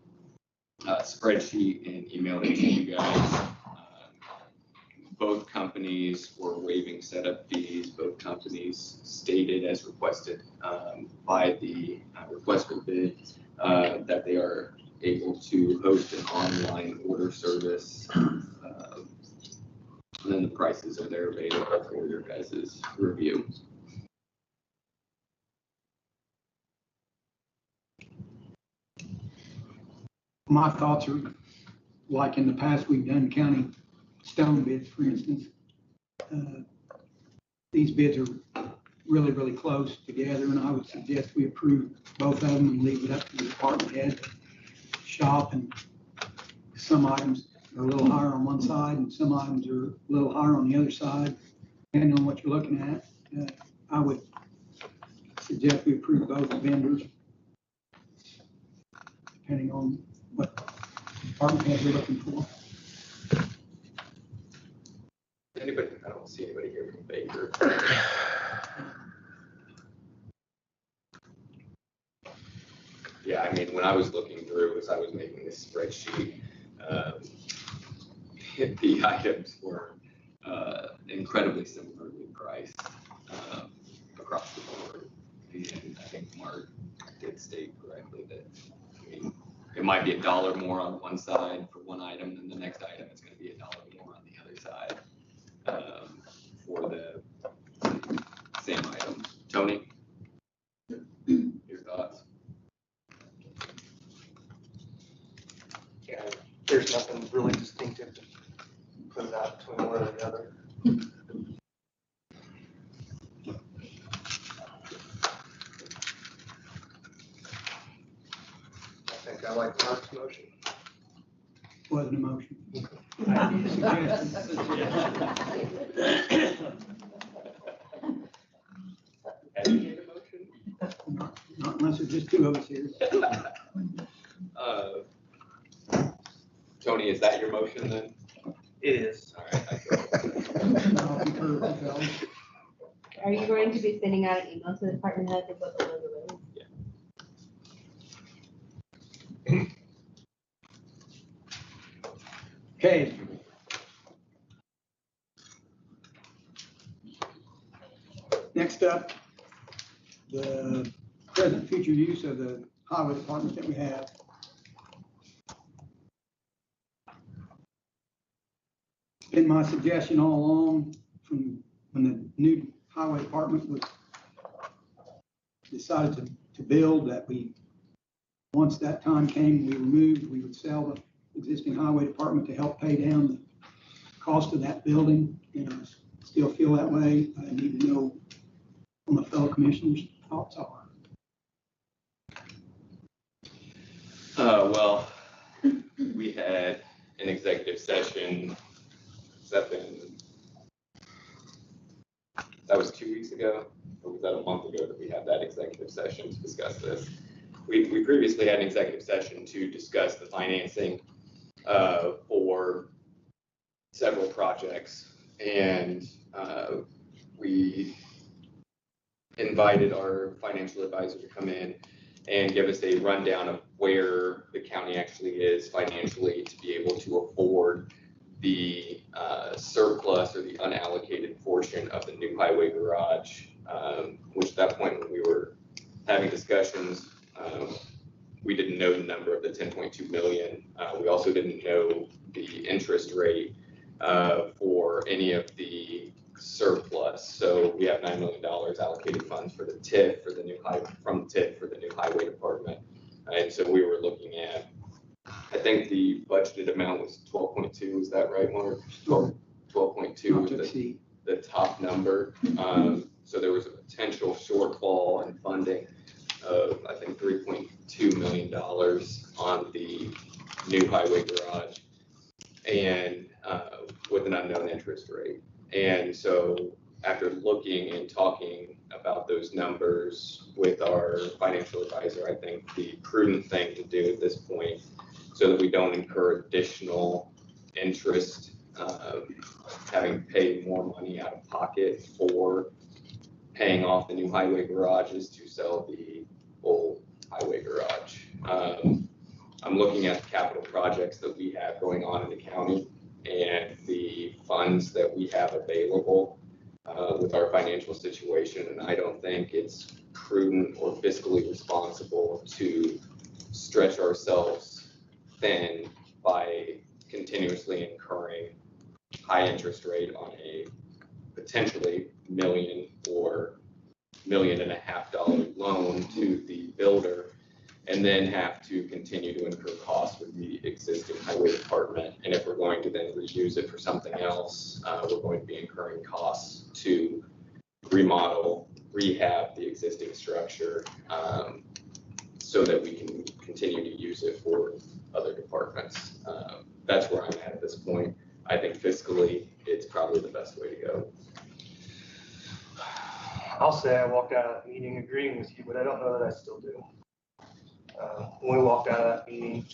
spreadsheet and emailed it to you guys. Both companies were waiving setup fees. Both companies stated as requested by the request for bid that they are able to host an online order service. And then the prices are there available for your guys' review. My thoughts are, like in the past, we've done county stone bids, for instance. These bids are really, really close together, and I would suggest we approve both of them and leave it up to the department head to shop. And some items are a little higher on one side, and some items are a little higher on the other side, depending on what you're looking at. I would suggest we approve both vendors, depending on what department head you're looking for. Anybody? I don't see anybody here from Baker. Yeah, I mean, when I was looking through, as I was making this spreadsheet, the items were incredibly similarly priced across the board. And I think Mark did state correctly that, I mean, it might be $1 more on one side for one item, and the next item it's going to be $1 more on the other side for the same item. Tony, your thoughts? Yeah, there's nothing really distinctive to put it out between one or the other. I think I like Mark's motion. Wasn't a motion. Not unless there's just two of us here. Tony, is that your motion then? It is. All right. I'll concur with Kelly. Are you going to be sending out an email to the department head to put the logo in? Okay. Next up, the present future use of the highway department that we have. It's been my suggestion all along from when the new highway department was decided to build that once that time came, we would sell the existing highway department to help pay down the cost of that building. And I still feel that way. I need to know what my fellow commissioners' thoughts are. Well, we had an executive session, that was 2 weeks ago, or was that a month ago that we had that executive session to discuss this? We previously had an executive session to discuss the financing for several projects, and we invited our financial advisor to come in and give us a rundown of where the county actually is financially to be able to afford the surplus or the unallocated portion of the new highway garage, which at that point when we were having discussions, we didn't know the number of the 10.2 million. We also didn't know the interest rate for any of the surplus. So we have $9 million allocated funds for the TIF for the new from the TIF for the new highway department. And so we were looking at, I think the budgeted amount was 12.2. Is that right, Mark? 12.2 was the top number. So there was a potential shortfall in funding of, I think, $3.2 million on the new highway garage, and with an unknown interest rate. And so after looking and talking about those numbers with our financial advisor, I think the prudent thing to do at this point, so that we don't incur additional interest, having to pay more money out of pocket for paying off the new highway garage, is to sell the old highway garage. I'm looking at the capital projects that we have going on in the county and the funds that we have available with our financial situation, and I don't think it's prudent or fiscally responsible to stretch ourselves thin by continuously incurring high interest rate on a potentially $1 million or $1.5 million loan to the builder, and then have to continue to incur costs with the existing highway department. And if we're going to then reuse it for something else, we're going to be incurring costs to remodel, rehab the existing structure, so that we can continue to use it for other departments. That's where I'm at this point. I think fiscally, it's probably the best way to go. I'll say I walked out of that meeting agreeing with you, but I don't know that I still do. When we walked out of that meeting,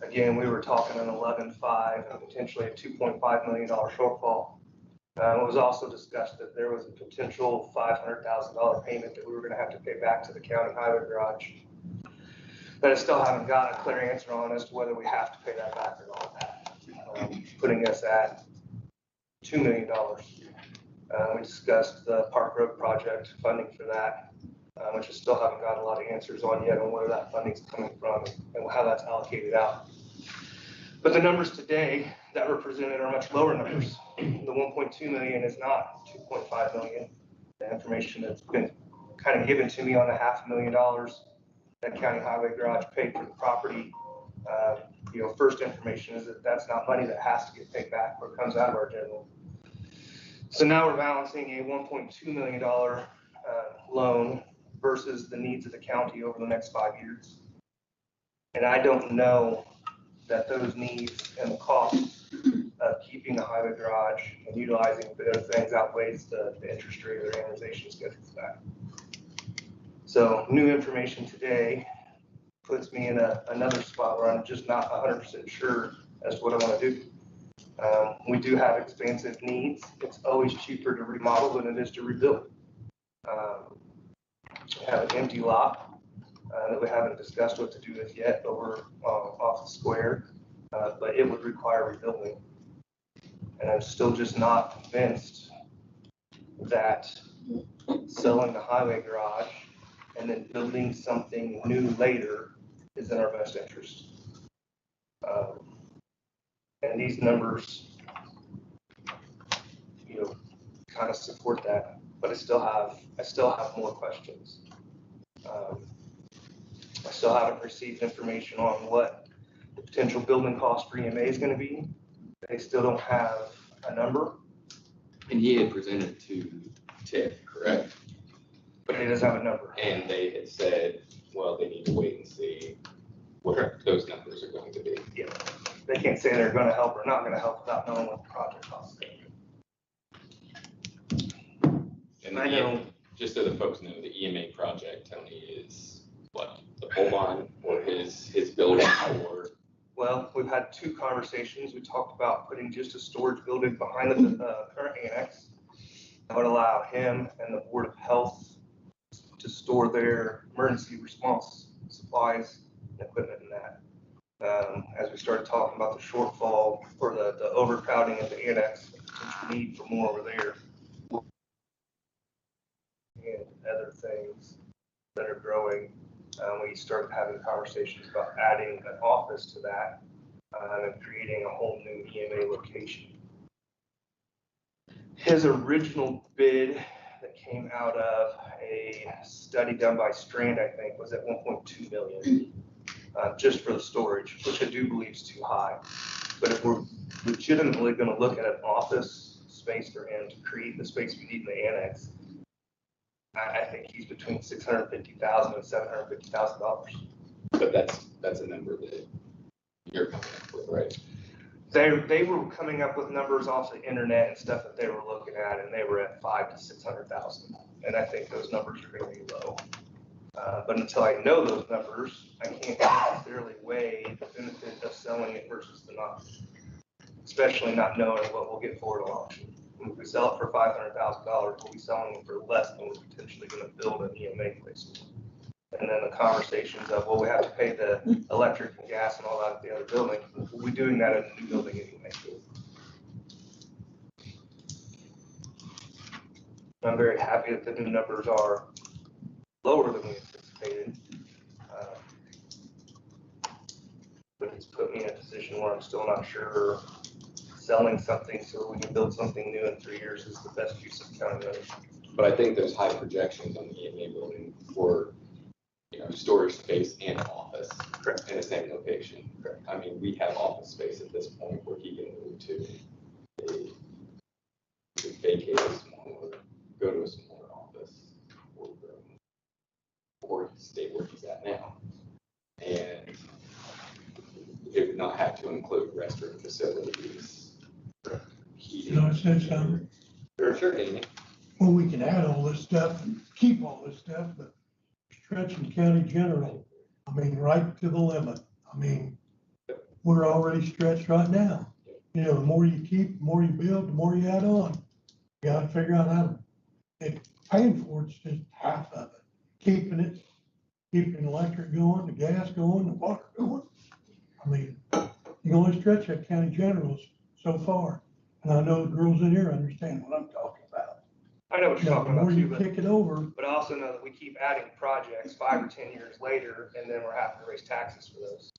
again, we were talking an 11.5 and potentially a $2.5 million shortfall. It was also discussed that there was a potential $500,000 payment that we were going to have to pay back to the county highway garage. But I still haven't got a clear answer on as to whether we have to pay that back or not. Putting us at $2 million. We discussed the Park Road project funding for that, which I still haven't got a lot of answers on yet on where that funding's coming from and how that's allocated out. But the numbers today that were presented are much lower numbers. The 1.2 million is not 2.5 million. The information that's been kind of given to me on the $500,000 that county highway garage paid for the property, first information is that that's not money that has to get paid back or comes out of our general. So now we're balancing a $1.2 million loan versus the needs of the county over the next 5 years. And I don't know that those needs and the cost of keeping the highway garage and utilizing the other things outweighs the interest rate or the amortization schedule for that. So new information today puts me in another spot where I'm just not 100% sure as to what I want to do. We do have expansive needs. It's always cheaper to remodel than it is to rebuild. We have an empty lot that we haven't discussed what to do with yet over off the square, but it would require rebuilding. And I'm still just not convinced that selling the highway garage and then building something new later is in our best interest. And these numbers, kind of support that, but I still have more questions. I still haven't received information on what the potential building cost for EMA is going to be. They still don't have a number. And he had presented to TIF, correct? But it doesn't have a number. And they had said, well, they need to wait and see what those numbers are going to be. Yeah. They can't say they're going to help or not going to help without knowing what the project cost is going to be. And I know. just so the folks know, the EMA project, Tony, is what, the pole barn or his building or? Well, we've had 2 conversations. We talked about putting just a storage building behind the current annex. That would allow him and the Board of Health to store their emergency response supplies and equipment in that. As we started talking about the shortfall or the overcrowding at the annex, potential need for more over there. And other things that are growing, we started having conversations about adding an office to that and creating a whole new EMA location. His original bid that came out of a study done by Strand, I think, was at 1.2 million, just for the storage, which I do believe is too high. But if we're legitimately going to look at an office space for him to create the space we need in the annex, I think he's between $650,000 and $750,000. But that's a number that you're coming up with, right? They were coming up with numbers off the internet and stuff that they were looking at, and they were at $500,000 to $600,000. And I think those numbers are going to be low. But until I know those numbers, I can't necessarily weigh the benefit of selling it versus the not, especially not knowing what we'll get for it at auction. If we sell it for $500,000, we'll be selling it for less than we're potentially going to build an EMA place. And then the conversations of, well, we have to pay the electric and gas and all that at the other building. We'll be doing that at a new building anyway. I'm very happy that the new numbers are lower than we anticipated. But it's put me in a position where I'm still not sure selling something so we can build something new in 3 years is the best use of county money. But I think there's high projections on the EMA building for, storage space and office. Correct. In the same location. Correct. I mean, we have office space at this point where he can move to vacate a smaller, go to a smaller office, or stay where he's at now. And it would not have to include restroom facilities. Can I say something? Sure, Amy. Well, we can add all this stuff and keep all this stuff, but stretching county general, I mean, right to the limit. I mean, we're already stretched right now. The more you keep, the more you build, the more you add on. You gotta figure out how to, paying for it's just half of it. Keeping electric going, the gas going, the water going. I mean, you can only stretch that county generals so far. And I know the girls in here understand what I'm talking about. I know what you're talking about too, The more you kick it over. But I also know that we keep adding projects 5 or 10 years later, and then we're having to raise taxes for those.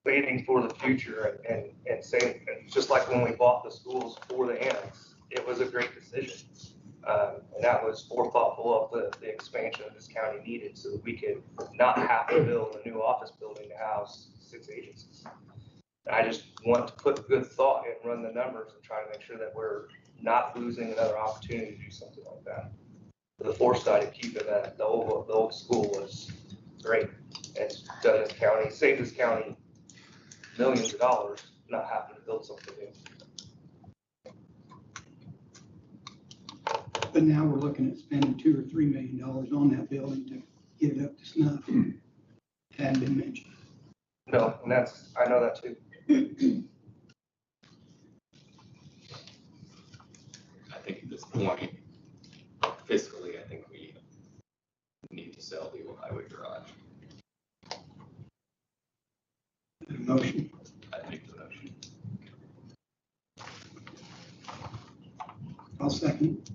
Waiting for the future and saying, and just like when we bought the schools for the annex, it was a great decision. And that was thoughtful of the expansion that this county needed so that we could not have to build a new office building to house 6 agencies. I just want to put good thought and run the numbers and try to make sure that we're not losing another opportunity to do something like that. The foresight of keeping the old school was great. It's done this county, saved this county millions of dollars, not having to build something new. But now we're looking at spending $2 or $3 million on that building to get it up to snuff. Hadn't been mentioned. No, and I know that too. I think at this point, fiscally, I think we need to sell the old highway garage. Motion. I make the motion. I'll second.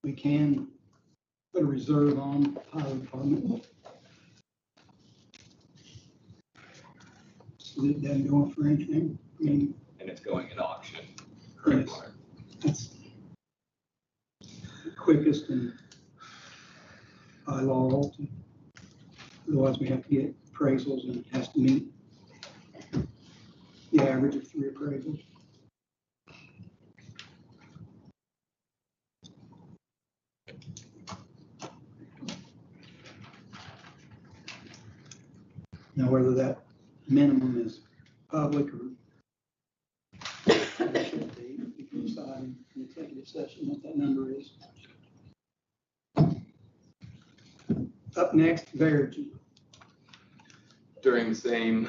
We can put a reserve on the highway department. So that it doesn't go up for anything. I mean, And it's going at auction. yes, that's the quickest and by law. Otherwise, we have to get appraisals and it has to meet the average of 3 appraisals. Now, whether that minimum is public or it should be, we can decide in the executive session what that number is. Up next, Verigy. During the same,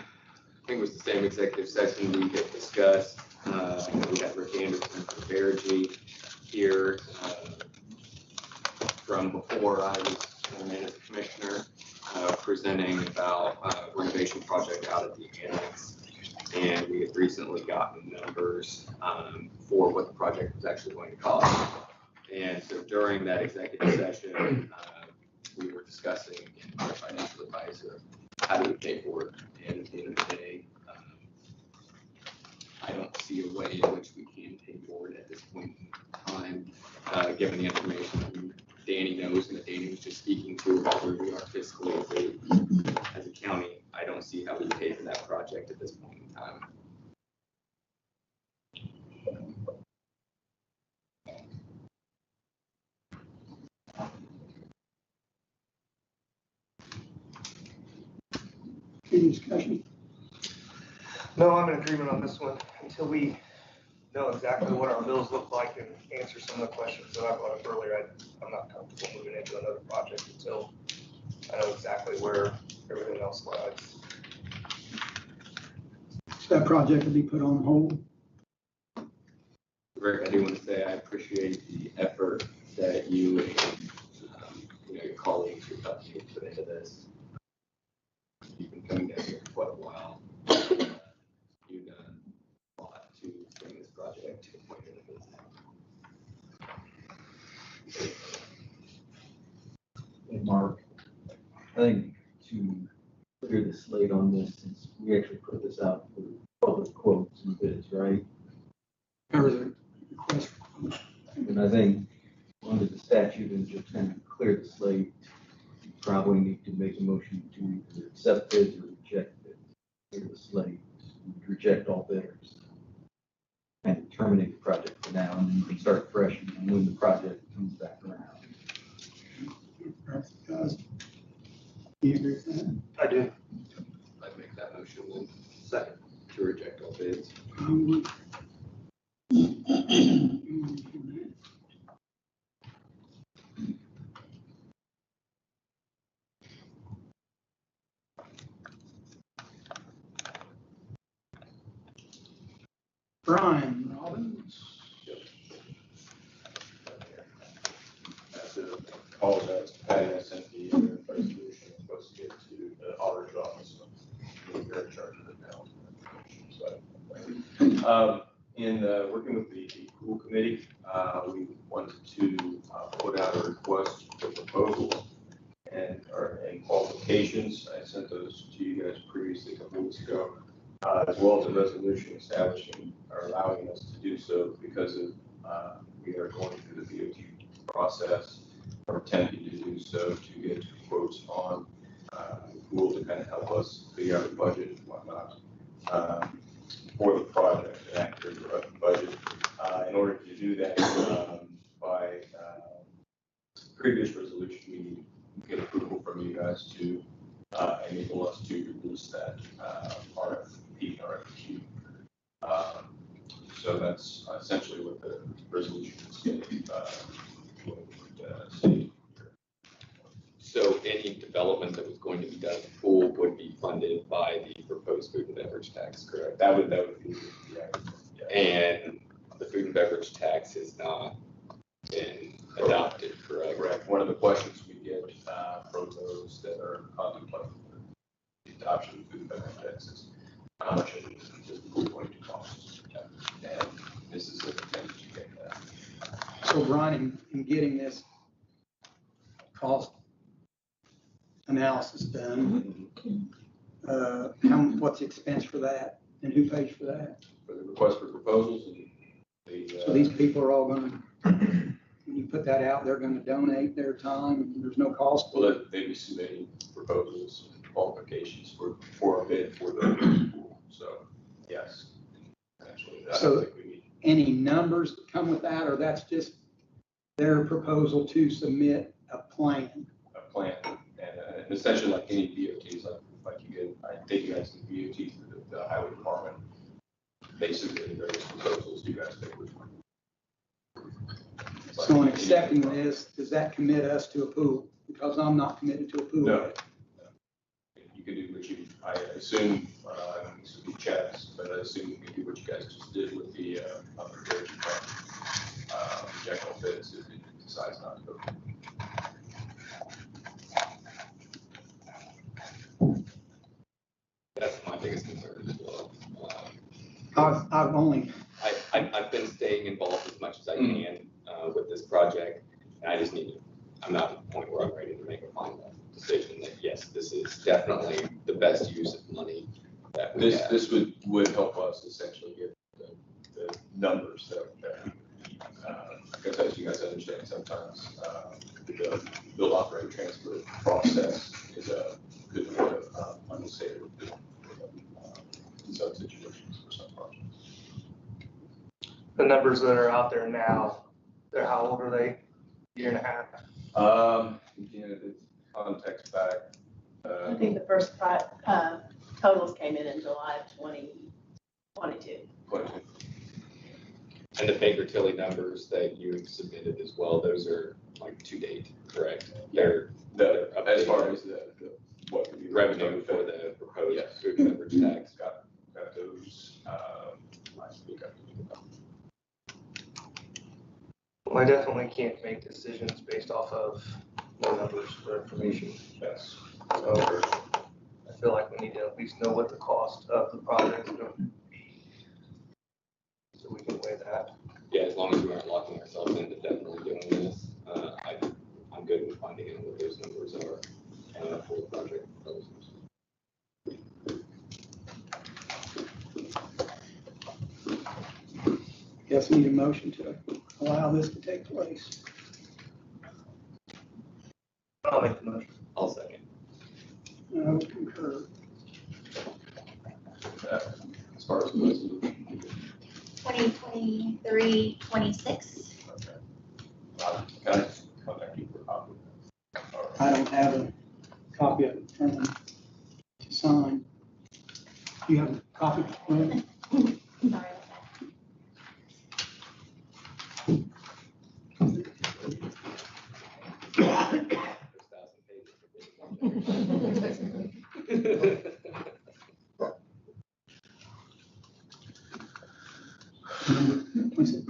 I think it was the same executive session we had discussed, we had Rick Anderson from Verigy here from before I was named as a commissioner, presenting about renovation project out at the annex. And we had recently gotten numbers for what the project was actually going to cost. And so during that executive session, we were discussing our financial advisor, how do we pay for it? And at the end of the day, I don't see a way in which we can pay for it at this point in time, given the information that Danny knows and that Danny was just speaking to about where we are fiscally as a county. I don't see how we pay for that project at this point in time. Any discussion? No, I'm in agreement on this one until we know exactly what our bills look like and answer some of the questions that I brought up earlier. I'm not comfortable moving into another project until I know exactly where everything else lies. So that project will be put on hold. Rick, I do want to say I appreciate the effort that you and your colleagues who have put into this. You've been coming down here for quite a while. You've done a lot to bring this project to the point that it is. Hey, Mark, I think to clear the slate on this, since we actually put this out for public quotes and bids, right? Or the request for quotes. And I think under the statute and just kind of clear the slate, you probably need to make a motion to either accept bids or reject bids. Clear the slate, reject all bidders. And terminate the project for now, and then you can start fresh when the project comes back around. Guys, do you agree with that? I do. I'd make that motion then. Second, to reject all bids. Brian Robbins. Apologize, Patty, I sent the resolution supposed to get to the auditor's office. You're in charge of it now. So, in working with the pool committee, we wanted to put out a request for proposals and qualifications. I sent those to you guys previously a couple weeks ago, as well as a resolution establishing or allowing us to do so because of we are going through the DOT process or attempting to do so to get quotes on the pool to kind of help us figure out a budget and whatnot for the project, an accurate budget. In order to do that, by previous resolution, we need to get approval from you guys to enable us to release that RFQ. So that's essentially what the resolution is going to say. So any development that was going to be done at the pool would be funded by the proposed food and beverage tax, correct? That would be, yeah. And the food and beverage tax has not been adopted, correct? Correct. One of the questions we get from those that are contemplating the adoption of food and beverage taxes, how much is the pool going to cost? And this is an attempt to get that. So Brian, in getting this cost analysis done, what's the expense for that and who pays for that? For the request for proposals and the. So these people are all gonna, when you put that out, they're gonna donate their time and there's no cost? Well, they'd be submitting proposals and qualifications for a bid for the pool. So, yes. Actually, I So don't think we need. Any numbers that come with that, or that's just their proposal to submit a plan? A plan and essentially like any DOTs, like you I take you guys to the VOT, to the highway department. Basically, the various proposals, you guys pick which one. So in accepting this, does that commit us to a pool? Because I'm not committed to a pool. No. You can do what you, I assume, this would be checks, but I assume you can do what you guys just did with the, preparation fund. General bids if it decides not to go. That's my biggest concern as well. I've only, I've been staying involved as much as I can with this project, and I just need to, I'm not at the point where I'm ready to make a final decision that, yes, this is definitely the best use of money that we have. This would help us essentially get the numbers that because as you guys understand, sometimes the build, operate, transfer process is a good way of unsafe in some situations for some projects. The numbers that are out there now, they're, how old are they? Year and a half? It's context back. I think the first totals came in July of 2022. And the Baker Tilly numbers that you submitted as well, those are like to date, correct? They're As far as what could be revenue for the proposed Yes. food and beverage tax. Got those last week. Well, I definitely can't make decisions based off of no numbers or information. Yes. So I feel like we need to at least know what the cost of the project is going to be, so we can weigh that. Yeah, as long as we aren't locking ourselves into definitely doing this, I'm good with finding out what those numbers are for the project proposals. guess we need a motion to allow this to take place. I'll make the motion. I'll second. I would concur. As far as the resolution. 2023-26. Can I just contact you for a copy? I don't have a copy of it from them to sign. Do you have a copy? Lynn? Sorry about What's it?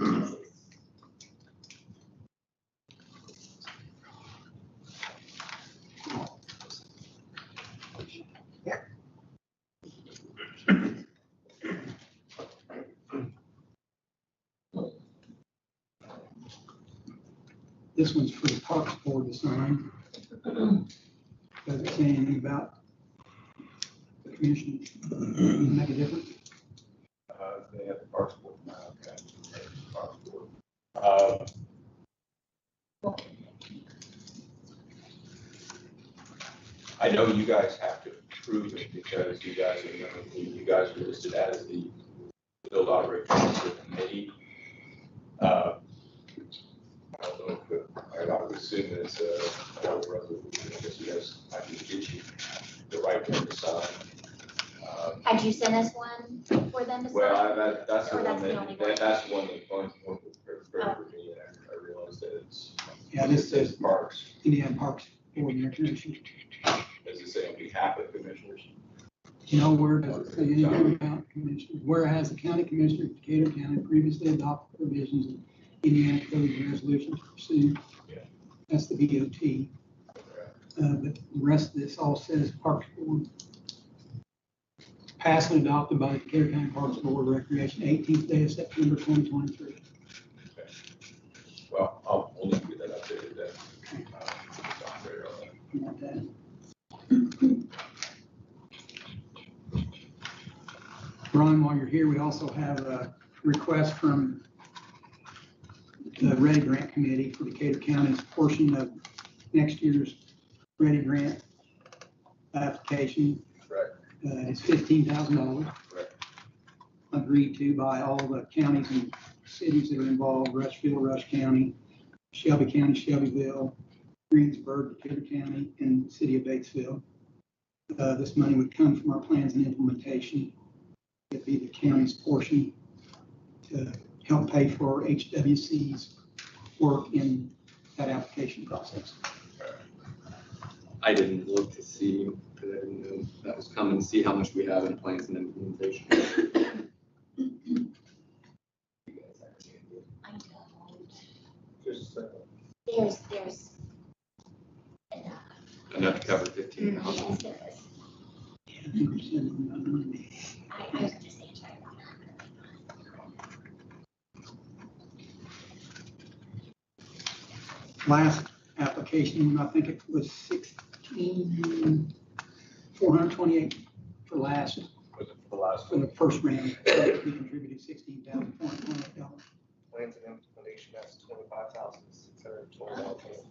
This one's for the Parks Board to sign. Doesn't say anything about the commission. Make a difference? They have the Parks Board now. Okay. Parks Board. I know you guys have to approve it because you guys are listed as the build, operate, transfer committee. I don't know if I would assume it's a resolution. I guess you guys have to get you the right one to sign. Had you sent us one for them to sign? Well, that's the Or one the only one? that's the one that was prepared for me, and I realized that it's. Yeah, this says Parks. Indiana Parks Board and Recreation. Does it say on behalf of commissioners? You know, where does it say anything about commissioners? Whereas the county commissioner of Decatur County previously adopted provisions of Indiana Code and resolutions to pursue. Yeah. That's the BOT. But the rest of this all says Parks Board. Passed and adopted by the Decatur County Parks Board of Recreation, 18th day of September 2023. Okay. Well, we'll need to get that updated then. You want that? Ron, while you're here, we also have a request from the Ready Grant Committee for Decatur County's portion of next year's Ready Grant application. Right. It's $15,000. Right. Agreed to by all the counties and cities that are involved: Rushville, Rush County, Shelby County, Shelbyville, Greensburg, Decatur County, and the city of Batesville. This money would come from our plans and implementation. It'd be the county's portion to help pay for HWC's work in that application process. I didn't look to see, because I didn't know that was coming, to see how much we have in plans and implementation. I don't. Just, There's Enough to cover 15,000. yes, there is. Yeah, I think we're sending them on Monday. I was gonna say it's right about that. Last application, I think it was 16,428 for last, was it for the last for the first round. We contributed $16,428. plans and implementation, that's 25,620.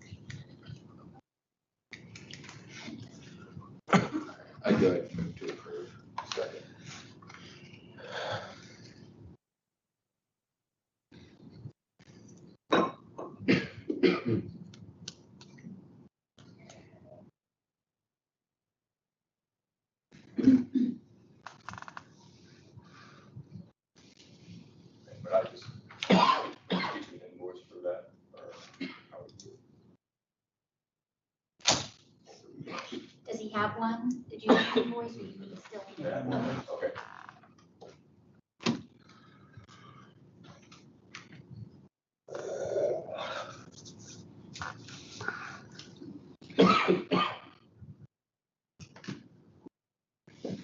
I do it to approve. Second. But I just, give you an invoice for that, or how would you? Does he have one? Did you have an invoice or you need to still need Yeah, one? okay.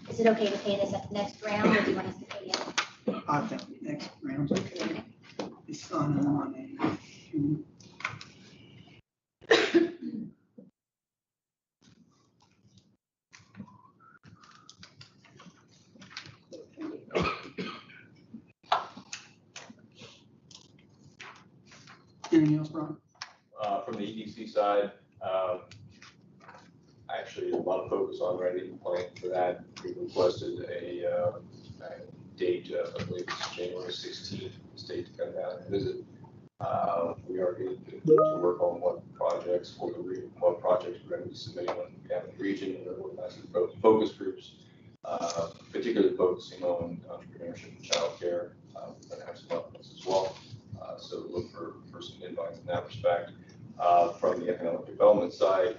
Is it okay to pay this at the next round or do you want us to pay it? I think the next round's okay. It's signing on a. Anything else, Ron? From the EDC side, actually a lot of focus on ready plan for that. We requested a date, I believe it's January 16th, the state to come down and visit. We are going to work on what projects for the region, what projects we're going to be submitting on behalf of the region, and organizing focus groups, particularly focusing on entrepreneurship and childcare. We're going to have some others as well. So look for some invites in that respect. From the economic development side,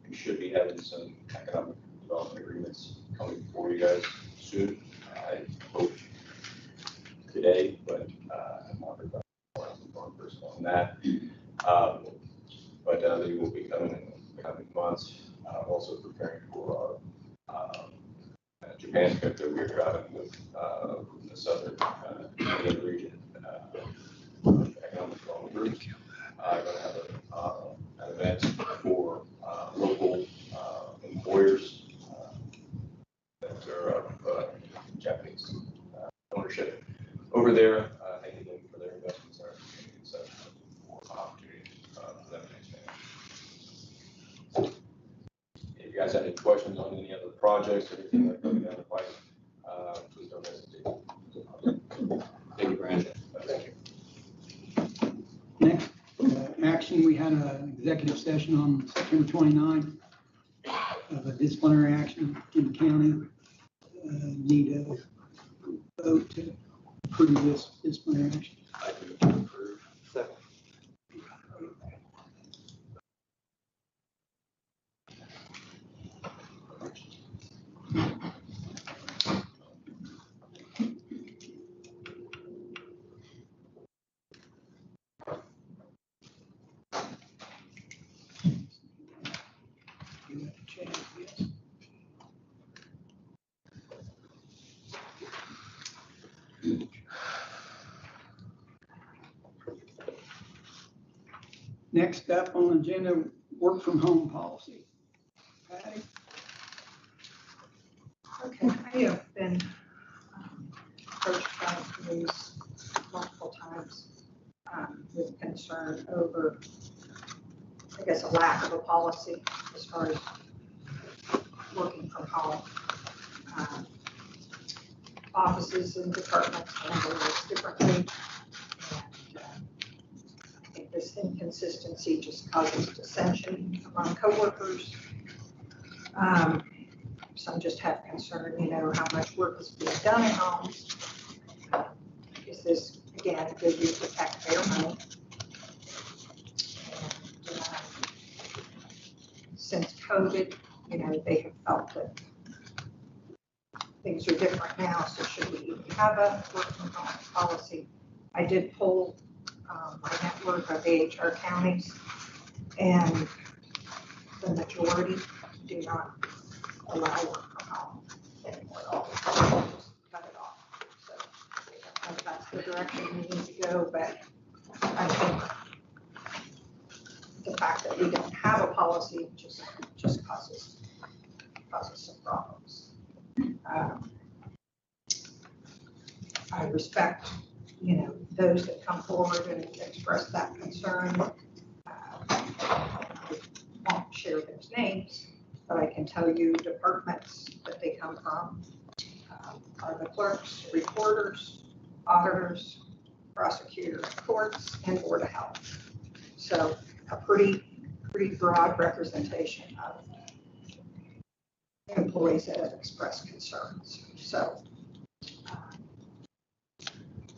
we should be having some economic development agreements coming for you guys soon. I hope today, but I'm not the wrong person on that. But they will be coming in the coming months. Also preparing for our Japan trip that we're driving with the southern Indian region. Economic development groups. I'm going to have an event for local employers that are of Japanese ownership over there, thanking them for their investments in our community and such for opportunity for them to expand. If you guys have any questions on any other projects or anything like coming down the pipe, please don't hesitate. Thank you, Brandon. Thank you. Next, action, we had an executive session on September 29th of a disciplinary action in the county. Need a vote to approve this disciplinary action. I can approve. Second. Give that to Chad, yes. Next up on the agenda, work from home policy. Patty? Okay, I have been approached by the police multiple times with concern over, I guess, a lack of a policy as far as working from home. Offices and departments handle this differently. And I think this inconsistency just causes dissension among coworkers. Some just have concern, how much work is being done at homes. Is this, again, a good use of taxpayer money? And, since COVID, they have felt that things are different now, so should we even have a work from home policy? I did poll my network of AHR counties, and the majority do not allow work from home anymore at all. Just cut it off. So I don't know if that's the direction we need to go, but I think the fact that we don't have a policy just causes some problems. I respect, those that come forward and express that concern. I won't share those names, but I can tell you departments that they come from are the clerks, reporters, auditors, prosecutors, courts, and Board of Health. So a pretty broad representation of employees that have expressed concerns. So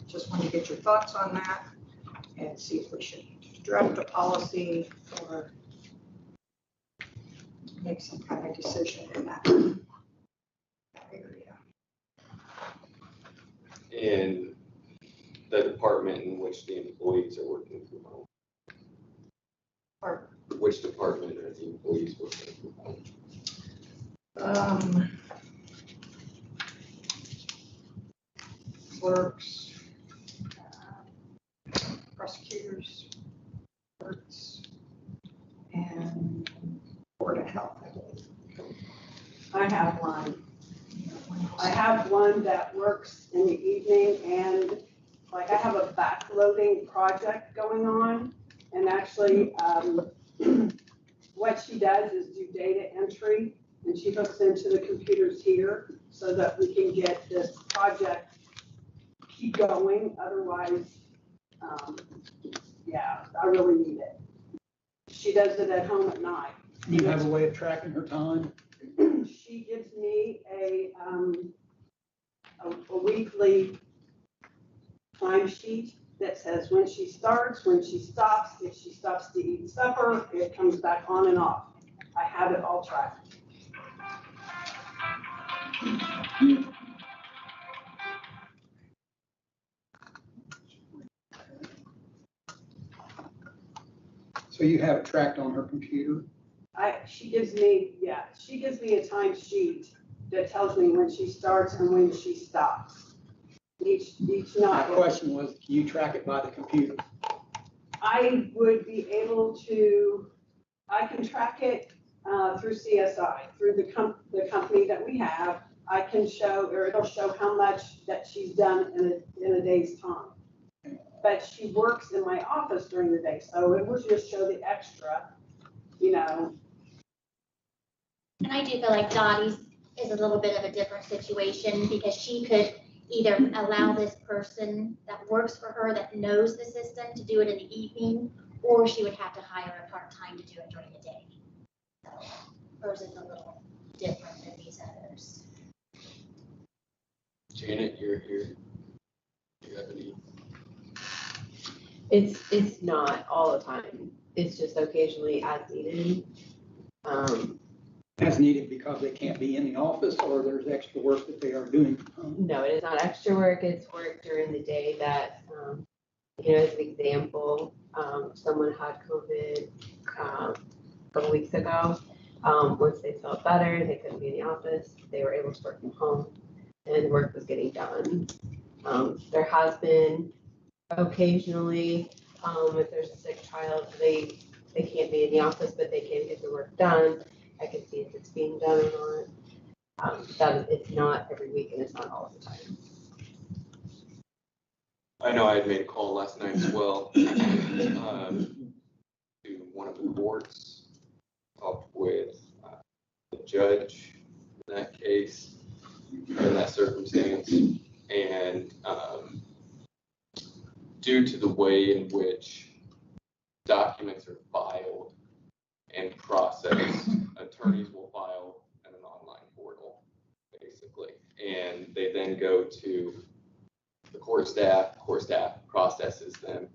just want to get your thoughts on that and see if we should draft a policy or make some kind of decision in that area. In the department in which the employees are working from home. Or, which department are the employees working from home? Clerks, prosecutors, courts, and Board of Health, I believe. I have one. I have one that works in the evening, and like I have a backloading project going on, and actually what she does is do data entry, and she hooks into the computers here so that we can get this project keep going. Otherwise, yeah, I really need it. She does it at home at night. Do you have a way of tracking her time? She gives me a weekly time sheet that says when she starts, when she stops, if she stops to eat supper, it comes back on and off. I have it all tracked. So you have it tracked on her computer? She gives me a time sheet that tells me when she starts and when she stops. Each My night. question was, can you track it by the computer? I would be able to, I can track it through CSI, through the company that we have. I can show, or it'll show how much that she's done in a day's time. But she works in my office during the day, so it will just show the extra, And I do feel like Dottie's is a little bit of a different situation because she could either allow this person that works for her that knows the system to do it in the evening, or she would have to hire a part-time to do it during the day. So hers is a little different than these others. Janet, you're here. Do you have any? It's not all the time. It's just occasionally as needed. As needed because they can't be in the office, or there's extra work that they are doing? No, it is not extra work. It's work during the day that, as an example, someone had COVID a couple weeks ago. Once they felt better, they couldn't be in the office. They were able to work from home, and work was getting done. There has been occasionally, if there's a sick child, they can't be in the office, but they can get the work done. I can see if it's being done or not. That it's not every week and it's not all the time. I know I had made a call last night as well to one of the courts, talked with the judge in that case, or in that circumstance, and due to the way in which documents are filed and processed, attorneys will file in an online portal. and they then go to the court staff processes them,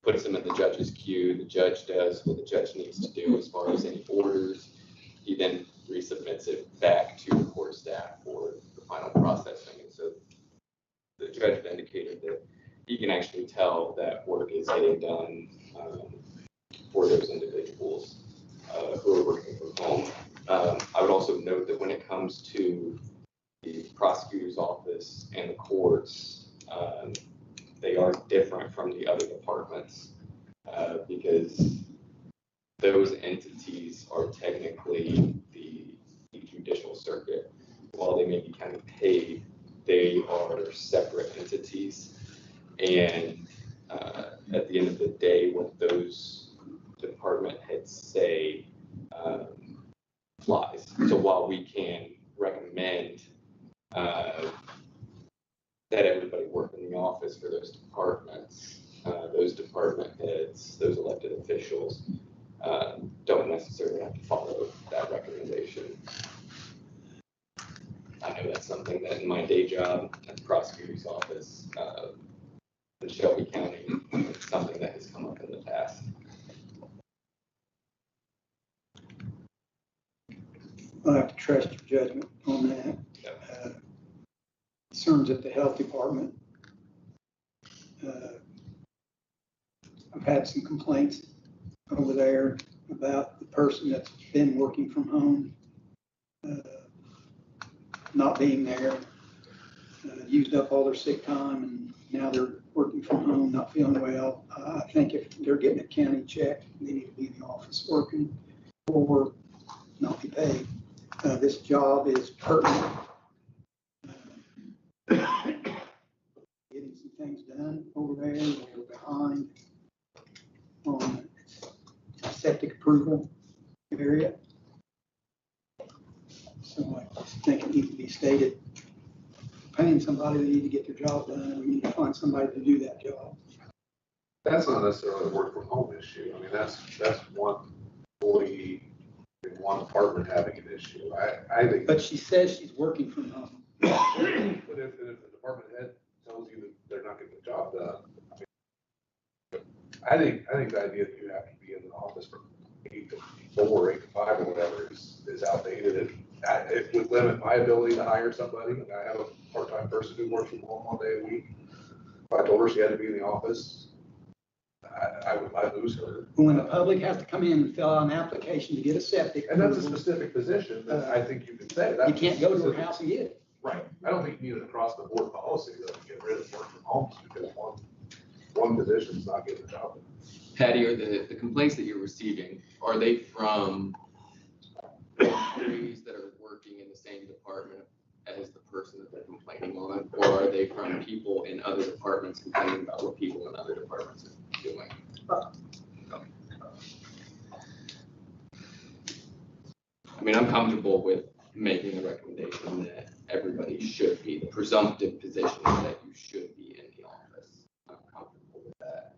puts them in the judge's queue, the judge does what the judge needs to do as far as any orders. He then resubmits it back to the court staff for the final processing. And so the judge indicated that he can actually tell that work is getting done for those individuals who are working from home. I would also note that when it comes to the prosecutor's office and the courts, they are different from the other departments because those entities are technically the judicial circuit. While they may be kind of paid, they are separate entities. And at the end of the day, what those department heads say applies. So while we can recommend that everybody work in the office for those departments, those department heads, those elected officials don't necessarily have to follow that recommendation. I know that's something that in my day job at the prosecutor's office in Shelby County, it's something that has come up in the past. I'll have to trust your judgment on that. Concerns at the health department. I've had some complaints over there about the person that's been working from home not being there, used up all their sick time, and now they're working from home, not feeling well. I think if they're getting a county check, they need to be in the office working or not be paid. This job is pertinent. Getting some things done over there. We're behind on septic approval area. So I just think it needs to be stated, paying somebody, they need to get their job done, and we need to find somebody to do that job. That's not necessarily a work from home issue. I mean, that's one employee in one department having an issue. I think. But she says she's working from home. But if the department head tells you that they're not getting the job done, I think the idea that you have to be in the office from 8 to 4, 8 to 5 or whatever is outdated. And it would limit my ability to hire somebody. I have a part-time person who works from home 1 day a week. If I told her she had to be in the office, I'd lose her. When the public has to come in and fill out an application to get a septic. And that's a specific position that I think you can say. You can't go to her house and get it. Right. I don't think you need an across-the-board policy though to get rid of work from home because one position is not getting the job done. Patty, are the complaints that you're receiving, are they from employees that are working in the same department as the person that they're complaining on, or are they from people in other departments complaining about what people in other departments are doing? I mean, I'm comfortable with making the recommendation that everybody should be, the presumptive position is that you should be in the office. I'm comfortable with that.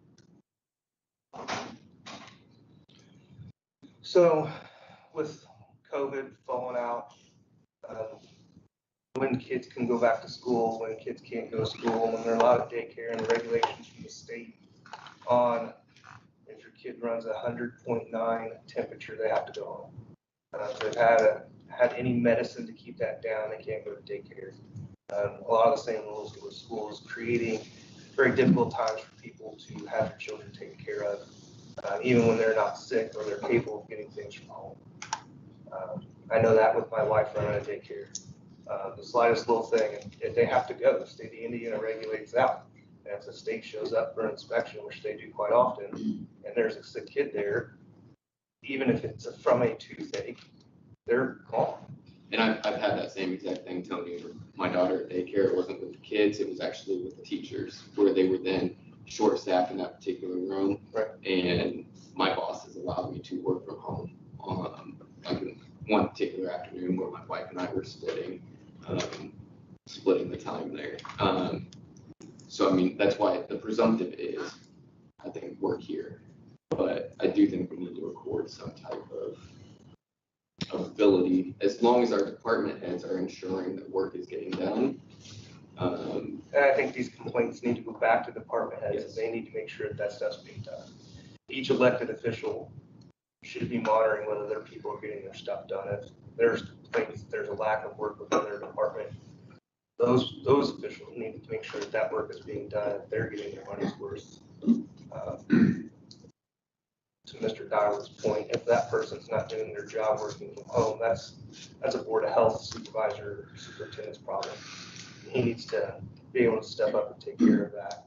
So with COVID falling out, when kids can go back to school, when kids can't go to school, and there are a lot of daycare and regulations from the state on if your kid runs 100.9 temperature, they have to go home. If they've had any medicine to keep that down, they can't go to daycare. A lot of the same rules with schools, creating very difficult times for people to have their children taken care of, even when they're not sick or they're capable of getting things from home. I know that with my wife running a daycare. The slightest little thing, if they have to go, the state of Indiana regulates out. And if the state shows up for an inspection, which they do quite often, and there's a sick kid there, even if it's from a toothache, they're gone. And I've had that same exact thing, Tony, with my daughter at daycare. It wasn't with the kids, it was actually with the teachers, where they were then short-staffed in that particular room. Right. And my boss has allowed me to work from home on like one particular afternoon where my wife and I were splitting the time there. So, I mean, that's why the presumptive is, I think, work here. But I do think we need to record some type of ability, as long as our department heads are ensuring that work is getting done. And I think these complaints need to go back to department heads, and they need to make sure that that stuff's being done. Each elected official should be monitoring whether their people are getting their stuff done. If there's complaints, there's a lack of work within their department, those officials need to make sure that that work is being done, if they're getting their money's worth. To Mr. Dyer's point, if that person's not doing their job working from home, that's a Board of Health supervisor, superintendent's problem. He needs to be able to step up and take care of that.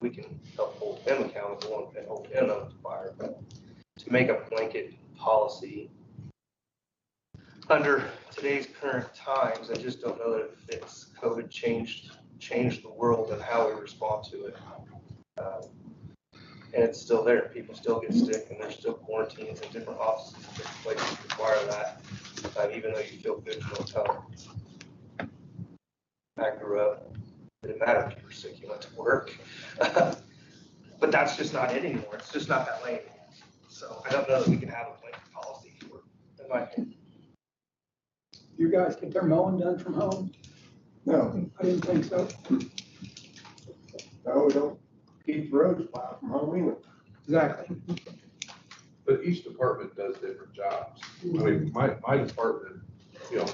We can help hold him accountable and hold him on the fire, but to make a blanket policy under today's current times, I just don't know that it fits. COVID changed the world and how we respond to it. And it's still there. People still get sick, and there's still quarantines in different offices, different places require that, even though you feel good, you don't tell them. I grew up, it didn't matter if you were sick, you went to work. But that's just not it anymore. It's just not that way anymore. So I don't know that we can have a blanket policy for it, in my opinion. You guys get their mowing done from home? No, I didn't think so. no, we don't keep the roads plowed from home either. Exactly. But each department does different jobs. I mean, my department, you know,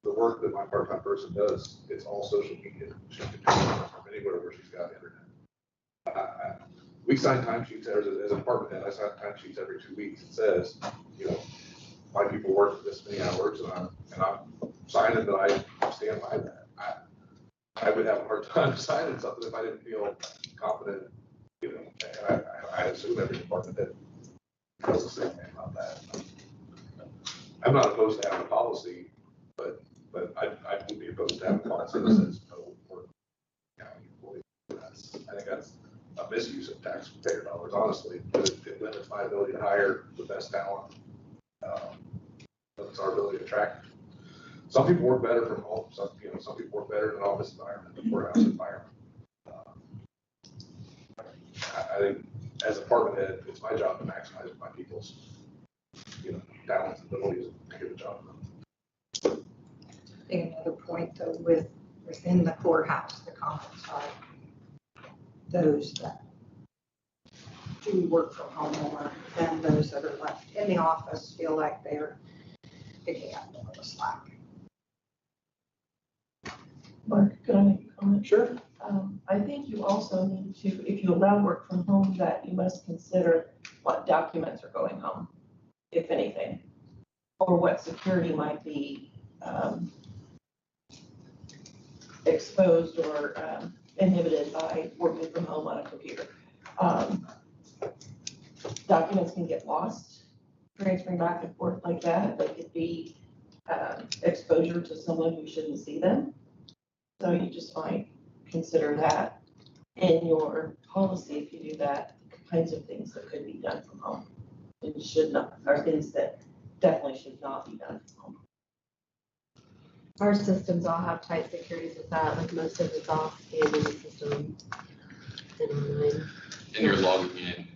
the work that my part-time person does, it's all social media. She can do it from anywhere where she's got internet. We sign timesheets as a department head. I sign timesheets every 2 weeks. It says, you know, my people work this many hours, and I'm signing that I stand by that. I would have a hard time signing something if I didn't feel confident, you know, and I assume every department head does the same thing about that. I'm not opposed to having a policy, but I would be opposed to having a policy that says no for county employees. I think that's a misuse of taxpayer dollars, honestly, because it limits my ability to hire the best talent. Limits our ability to attract. Some people work better from home. Some people work better in an office environment, the courthouse environment. I think as a department head, it's my job to maximize my people's, you know, talents and abilities to get the job done. I think another point though, within the courthouse, the common side, those that do work from home more than those that are left in the office feel like they're picking up more of the slack. Mark, could I make a comment? Sure. I think you also need to, if you allow work from home, that you must consider what documents are going home, if anything, or what security might be exposed or inhibited by working from home on a computer. Documents can get lost, transferring back and forth like that. They could be exposure to someone who shouldn't see them. So you just might consider that in your policy if you do that, kinds of things that could be done from home. It should not, or things that definitely should not be done from home. Our systems all have tight securities with that, like most of it's all scanned in the system and online. And you're logging in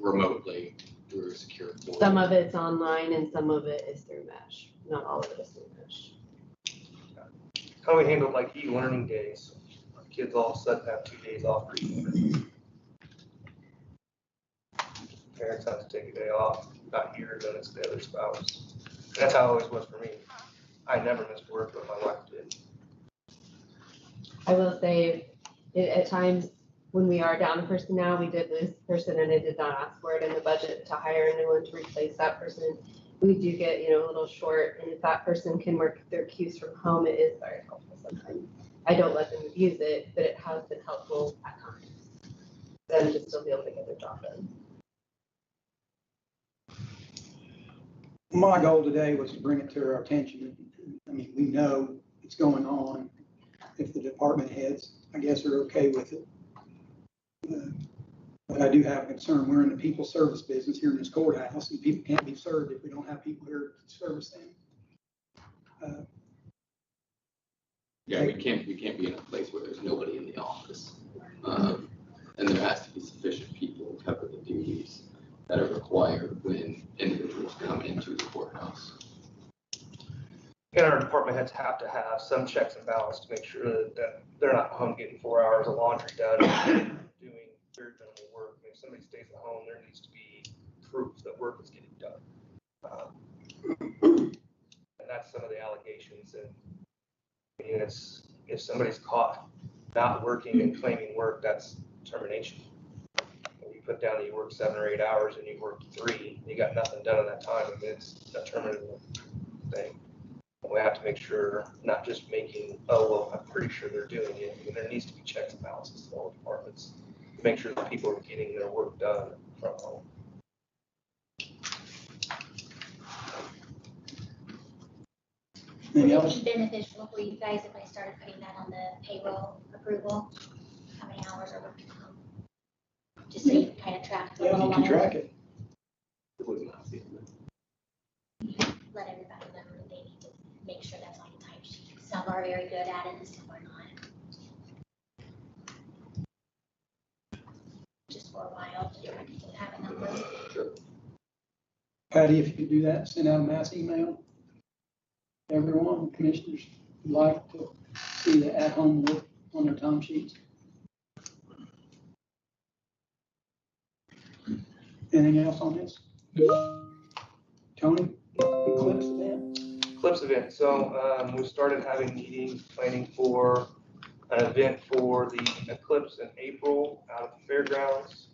remotely through a secure portal. Some of it's online and some of it is through mesh. Not all of it is through mesh. How do we handle like e-learning days? Our kids all of a sudden have 2 days off for e-learning. Parents have to take a day off, not here, then it's the other spouse. That's how it always was for me. I never missed work, but my wife did. I will say, at times when we are down a person now, we did lose a person and I did not ask for it in the budget to hire a new one to replace that person. We do get, a little short, and if that person can work their cues from home, it is very helpful sometimes. I don't let them abuse it, but it has been helpful at times. Them to still be able to get their job done. My goal today was to bring it to our attention. I mean, we know it's going on. If the department heads, I guess, are okay with it. But I do have a concern. We're in the people service business here in this courthouse, and people can't be served if we don't have people here to service them. Yeah, we can't be in a place where there's nobody in the office. And there has to be sufficient people to cover the duties that are required when individuals come into the courthouse. and our department heads have to have some checks and balances to make sure that they're not home getting 4 hours of laundry done, doing very minimal work. I mean, if somebody stays at home, there needs to be proof that work is getting done. And that's some of the allegations. And I mean, if somebody's caught not working and claiming work, that's termination. When you put down that you work 7 or 8 hours and you work 3, you got nothing done in that time, I mean, it's a terminable thing. We have to make sure, not just making, oh, well, I'm pretty sure they're doing it. I mean, there needs to be checks and balances in all departments to make sure that people are getting their work done from home. Would it be beneficial for you guys if I started putting that on the payroll approval? How many hours are working from home? Just so you can kind of track the little You can line. track it. Let everybody know that they need to make sure that's on the timesheet. Some are very good at it and some are not. Just for a while, to have a number. Patty, if you could do that, send out a mass email. Everyone, commissioners would like to see the at-home work on their time sheets. Anything else on this? Tony, Eclipse event? Eclipse event. So we started having meetings planning for an event for the eclipse in April out at the fairgrounds.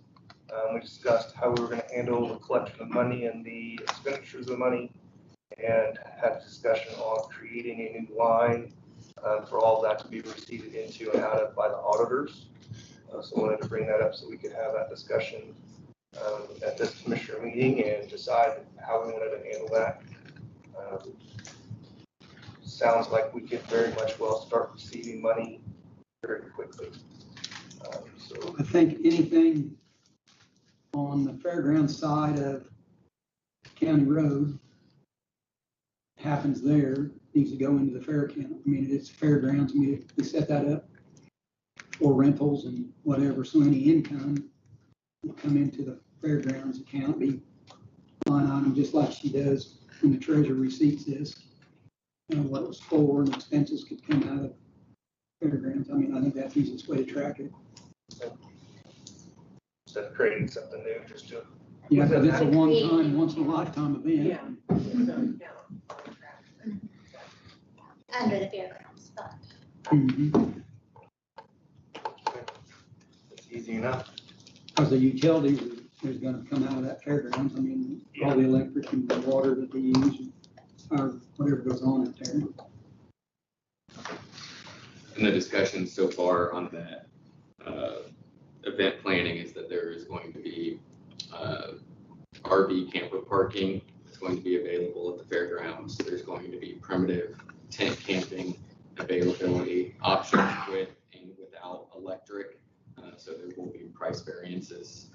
We discussed how we were going to handle the collection of money and the expenditures of the money, and had a discussion on creating a new line for all that to be receipted into and out of by the auditors. So I wanted to bring that up so we could have that discussion at this commissioner meeting and decide how we wanted to handle that. Sounds like we could very much well start receiving money very quickly. So I think anything on the fairground side of County Road happens there needs to go into the fair account. I mean, it's fairgrounds, I mean, they set that up for rentals and whatever, so any income will come into the fairgrounds account, be line item, just like she does when the treasurer receipts this. You know, what it was for, and expenses could come out of fairgrounds. I mean, I think that's the easiest way to track it. instead of creating something new, just do it. Yeah, because it's a one-time, once-in-a-lifetime event. Under the fairgrounds fund. Mhm. It's easy enough. Because the utilities is gonna come out of that fairgrounds. I mean, all the electric and the water that they use, or whatever goes on out there. And the discussion so far on that event planning is that there is going to be RV camper parking that's going to be available at the fairgrounds. There's going to be primitive tent camping availability, options with and without electric. So there will be price variances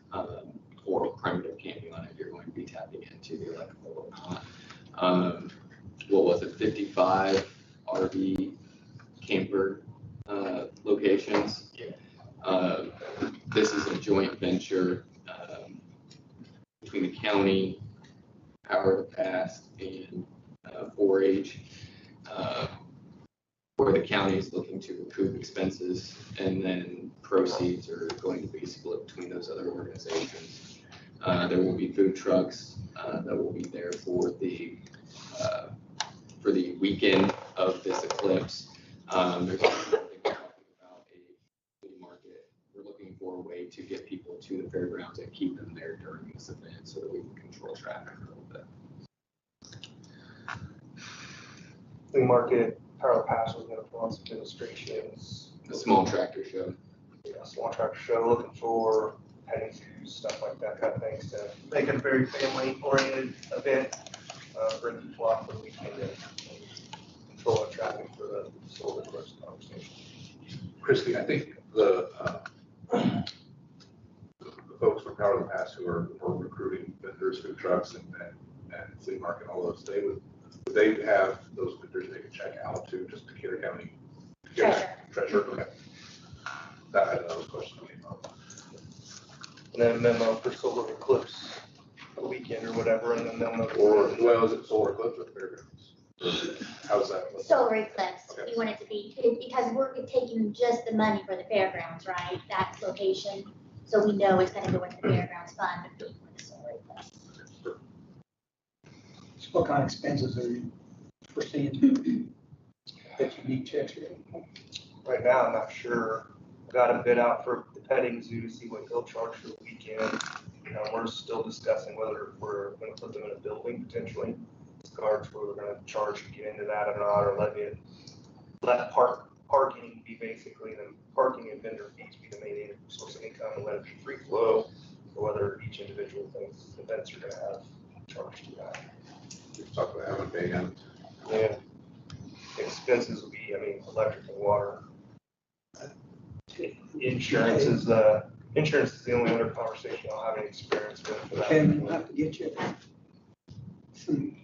for primitive camping on if you're going to be tapping into the electrical or not. What was it, 55 RV camper locations? This is a joint venture between the county, Power to Pass, and 4-H, where the county is looking to recoup expenses, and then proceeds are going to be split between those other organizations. There will be food trucks that will be there for the weekend of this eclipse. There's looking for a way to get people to the fairgrounds and keep them there during this event so that we can control traffic a little bit. Flea market, Power Pass was gonna put on some demonstrations. The small tractor show. Yeah, small tractor show, looking for petting zoos, stuff like that kind of things to make it a very family-oriented event. Bring people out for the weekend and control the traffic for the solar eclipse conversation. Christie, I think the folks from Power to Pass who are recruiting vendors, food trucks, and flea market, all those, would they have those vendors they could check out to just Decatur County? Treasure. Okay. That I had another question came up. And then a memo for solar eclipse a weekend or whatever, and then they'll know. Or, well, is it solar eclipse or the fairgrounds? How's that? Solar eclipse, Okay. you want it to be, because we're taking just the money for the fairgrounds, right? That location, so we know it's gonna go into the fairgrounds fund for the solar eclipse. So what kind of expenses are you foreseeing that you need to extra? Right now, I'm not sure. Got a bid out for the petting zoo to see what he'll charge for the weekend. We're still discussing whether we're gonna put them in a building potentially. Cards where we're gonna charge to get into that or not, or let parking be basically the parking and vendor fees be the main source of income and let it be free flow, or whether each individual events are gonna have charge to that. We're talking about having a band. Yeah. Expenses will be, electric and water. Insurance is the only other conversation I'll have any experience with for that. Kevin, we'll have to get you some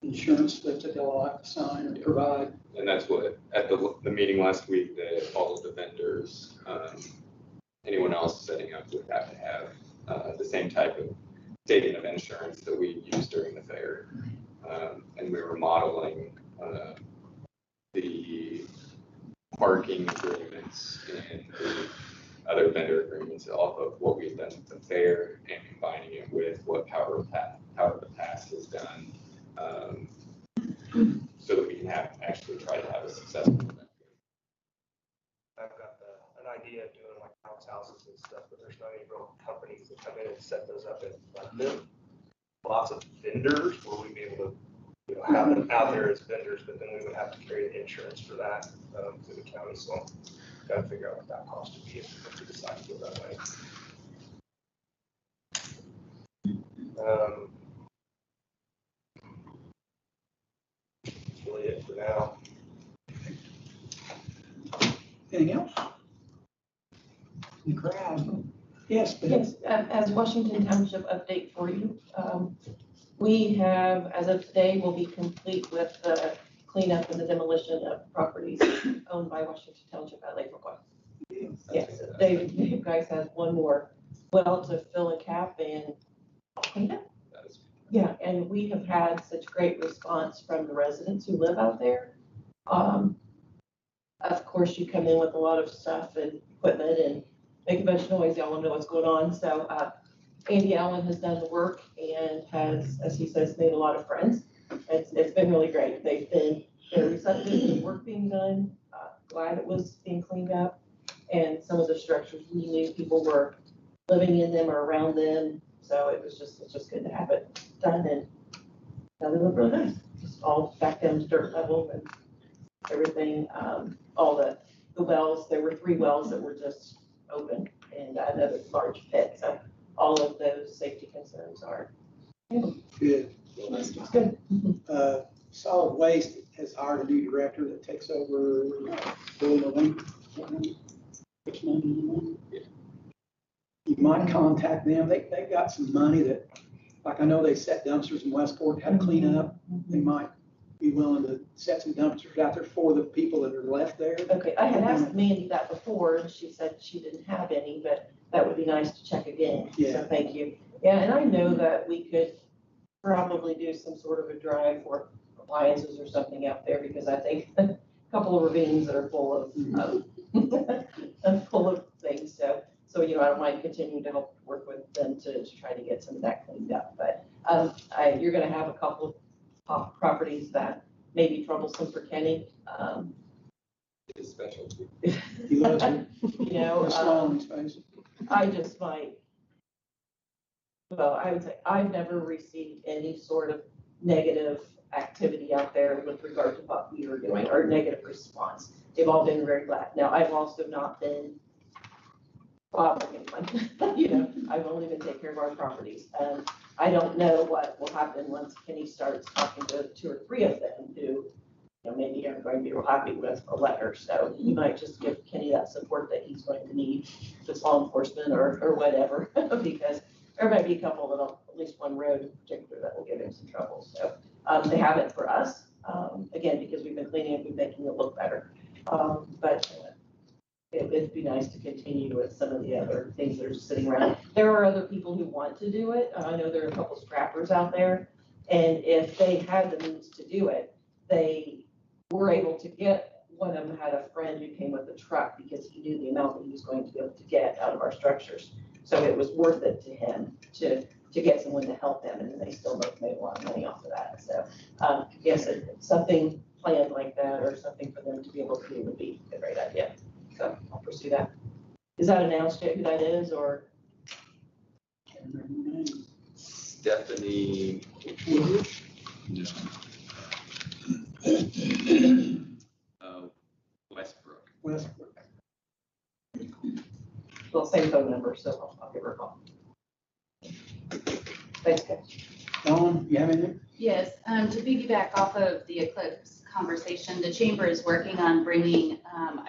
insurance slips that they'll have to sign or provide. And that's what, at the meeting last week, all of the vendors, anyone else setting up would have to have the same type of statement of insurance that we used during the fair. And we were modeling the parking agreements and the other vendor agreements off of what we've done with the fair and combining it with what Power of the Past has done. So that we can actually try to have a successful event. I've got an idea of doing like bounce houses and stuff, but there's not any real companies that come in and set those up and fund them. Lots of vendors where we'd be able to have them out there as vendors, but then we would have to carry the insurance for that to the county. So got to figure out what that cost would be if we decide to go that way. That's really it for now. Anything else? The crowd. Yes, but Yes, as Washington Township update for you, we have, as of today, will be complete with the cleanup and the demolition of properties owned by Washington Township at Lake Roquois. Yes, you guys have one more well to fill a cap and clean up. Yeah, and we have had such great response from the residents who live out there. Of course, you come in with a lot of stuff and equipment and make a bunch of noise. Y'all want to know what's going on. So Andy Allen has done the work and has, as he says, made a lot of friends. It's been really great. They've been very receptive to the work being done. Glad it was being cleaned up. And some of the structures we knew people were living in them or around them. So it's just good to have it done, and they look really nice. Just all back down to dirt level and everything. All the wells, there were 3 wells that were just open and another large pit. So all of those safety concerns are good. It's good. Solid Waste has hired a new director that takes over November. Which month? You might contact them. They've got some money that, like I know they set dumpsters in Westport, had to clean up. They might be willing to set some dumpsters out there for the people that are left there. Okay, I had asked Mandy that before, and she said she didn't have any, but that would be nice to check again. Yeah. So thank you. Yeah, and I know that we could probably do some sort of a drive for appliances or something out there, because I think a couple of ravines that are full of full of things. So I don't mind continuing to help work with them to try to get some of that cleaned up. But you're going to have a couple of properties that may be troublesome for Kenny. His specialty. He loves it. I just might. Well, I would say I've never received any sort of negative activity out there with regard to what we were doing, or negative response. They've all been very glad. Now, I've also not been bothering anyone. I've only been taking care of our properties. I don't know what will happen once Kenny starts talking to 2 or 3 of them who, maybe aren't going to be real happy with a letter. So you might just give Kenny that support that he's going to need with law enforcement or whatever, because there might be a couple that at least one road in particular that will give him some trouble. So they haven't for us, again, because we've been cleaning it and making it look better. But it'd be nice to continue with some of the other things that are sitting around. There are other people who want to do it. I know there are a couple scrappers out there, and if they had the means to do it, they were able to get, one of them had a friend who came with a truck because he knew the amount that he was going to be able to get out of our structures. So it was worth it to him to get someone to help him, and they still both made a lot of money off of that. So, yes, something planned like that or something for them to be able to do would be a great idea. So I'll pursue that. Is that announced yet who that is, or? Stephanie. Westbrook. Westbrook. Well, same phone number, so I'll give her a call. Thanks, guys. Dawn, you have anything? Yes, to piggyback off of the Eclipse conversation, the chamber is working on bringing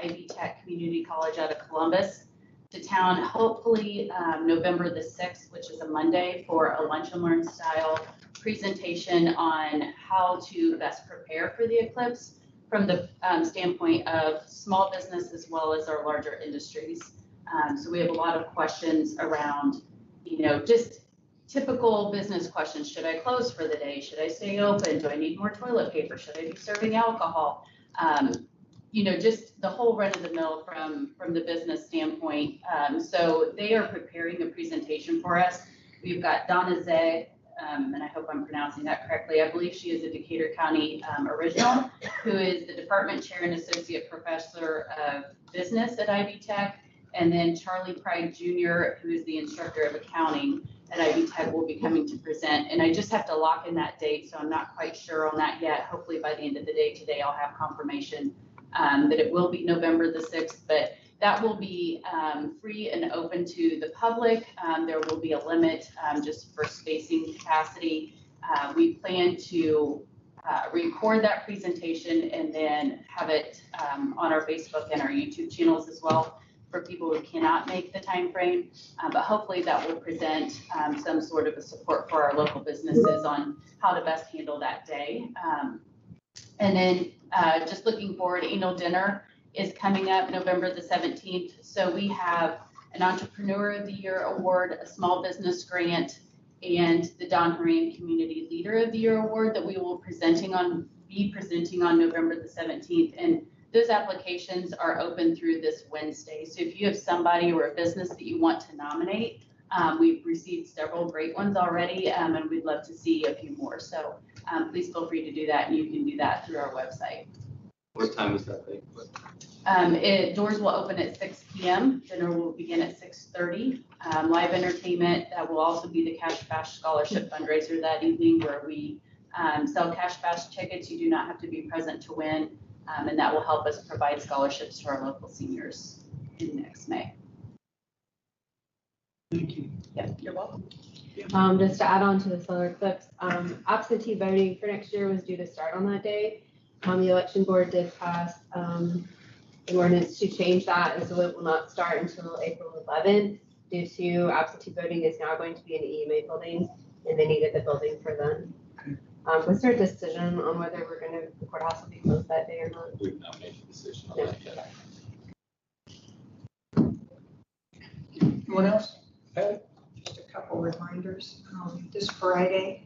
Ivy Tech Community College out of Columbus to town, hopefully November the 6th, which is a Monday, for a lunch and learn style presentation on how to best prepare for the eclipse from the standpoint of small business as well as our larger industries. So we have a lot of questions around, just typical business questions. Should I close for the day? Should I stay open? Do I need more toilet paper? Should I be serving alcohol? Just the whole run of the mill from the business standpoint. So they are preparing a presentation for us. We've got Donna Zeg, and I hope I'm pronouncing that correctly. I believe she is a Decatur County original, who is the department chair and associate professor of business at Ivy Tech. And then Charlie Pride Jr., who is the instructor of accounting at Ivy Tech, will be coming to present. And I just have to lock in that date, so I'm not quite sure on that yet. Hopefully by the end of the day today, I'll have confirmation that it will be November the 6th, but that will be free and open to the public. There will be a limit just for spacing capacity. We plan to record that presentation and then have it on our Facebook and our YouTube channels as well for people who cannot make the time frame. But hopefully that will present some sort of a support for our local businesses on how to best handle that day. And then just looking forward, annual dinner is coming up November the 17th. So we have an Entrepreneur of the Year Award, a Small Business Grant, and the Don Horan Community Leader of the Year Award that we will be presenting on November the 17th. And those applications are open through this Wednesday. So if you have somebody or a business that you want to nominate, we've received several great ones already, and we'd love to see a few more. So please feel free to do that, and you can do that through our website. What time is that thing? Doors will open at 6 p.m. Dinner will begin at 6:30. Live entertainment will also be the Cash Bash Scholarship fundraiser that evening, where we sell Cash Bash tickets. You do not have to be present to win, and that will help us provide scholarships to our local seniors in next May. Thank you. Yep, you're welcome. Just to add on to the solar eclipse, absentee voting for next year was due to start on that day. The election board did pass an ordinance to change that, and so it will not start until April 11th due to absentee voting is now going to be in the EMA building, and they needed the building for them. Was there a decision on whether the courthouse will be closed that day or not? We've not made a decision on that yet. Anyone else? Patty? Just a couple reminders. This Friday,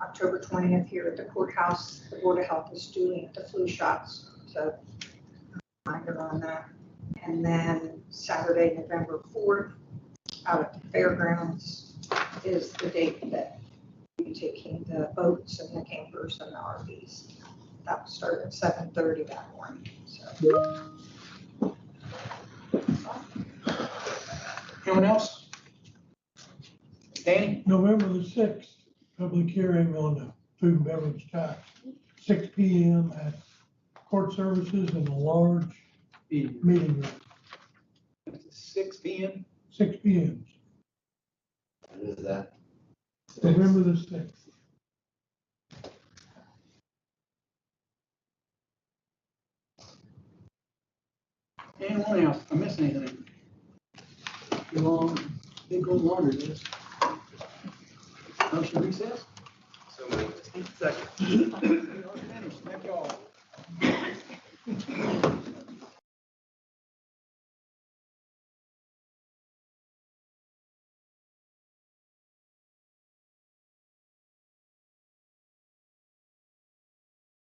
October 20th, here at the courthouse, the Board of Health is doing the flu shots. So reminder on that. And then Saturday, November 4th, out at the fairgrounds is the date that we're taking the boats and the campers and the RVs. That will start at 7:30 that morning. So. Anyone else? Danny? November the 6th, public hearing on the food and beverage tax, 6 p.m. at court services in a large meeting room. 6 p.m.? 6 p.m. What is that? November the 6th. Anyone else? I missed anything? Long, big old laundry list. Motion recess? So moved. Second. Thank you all.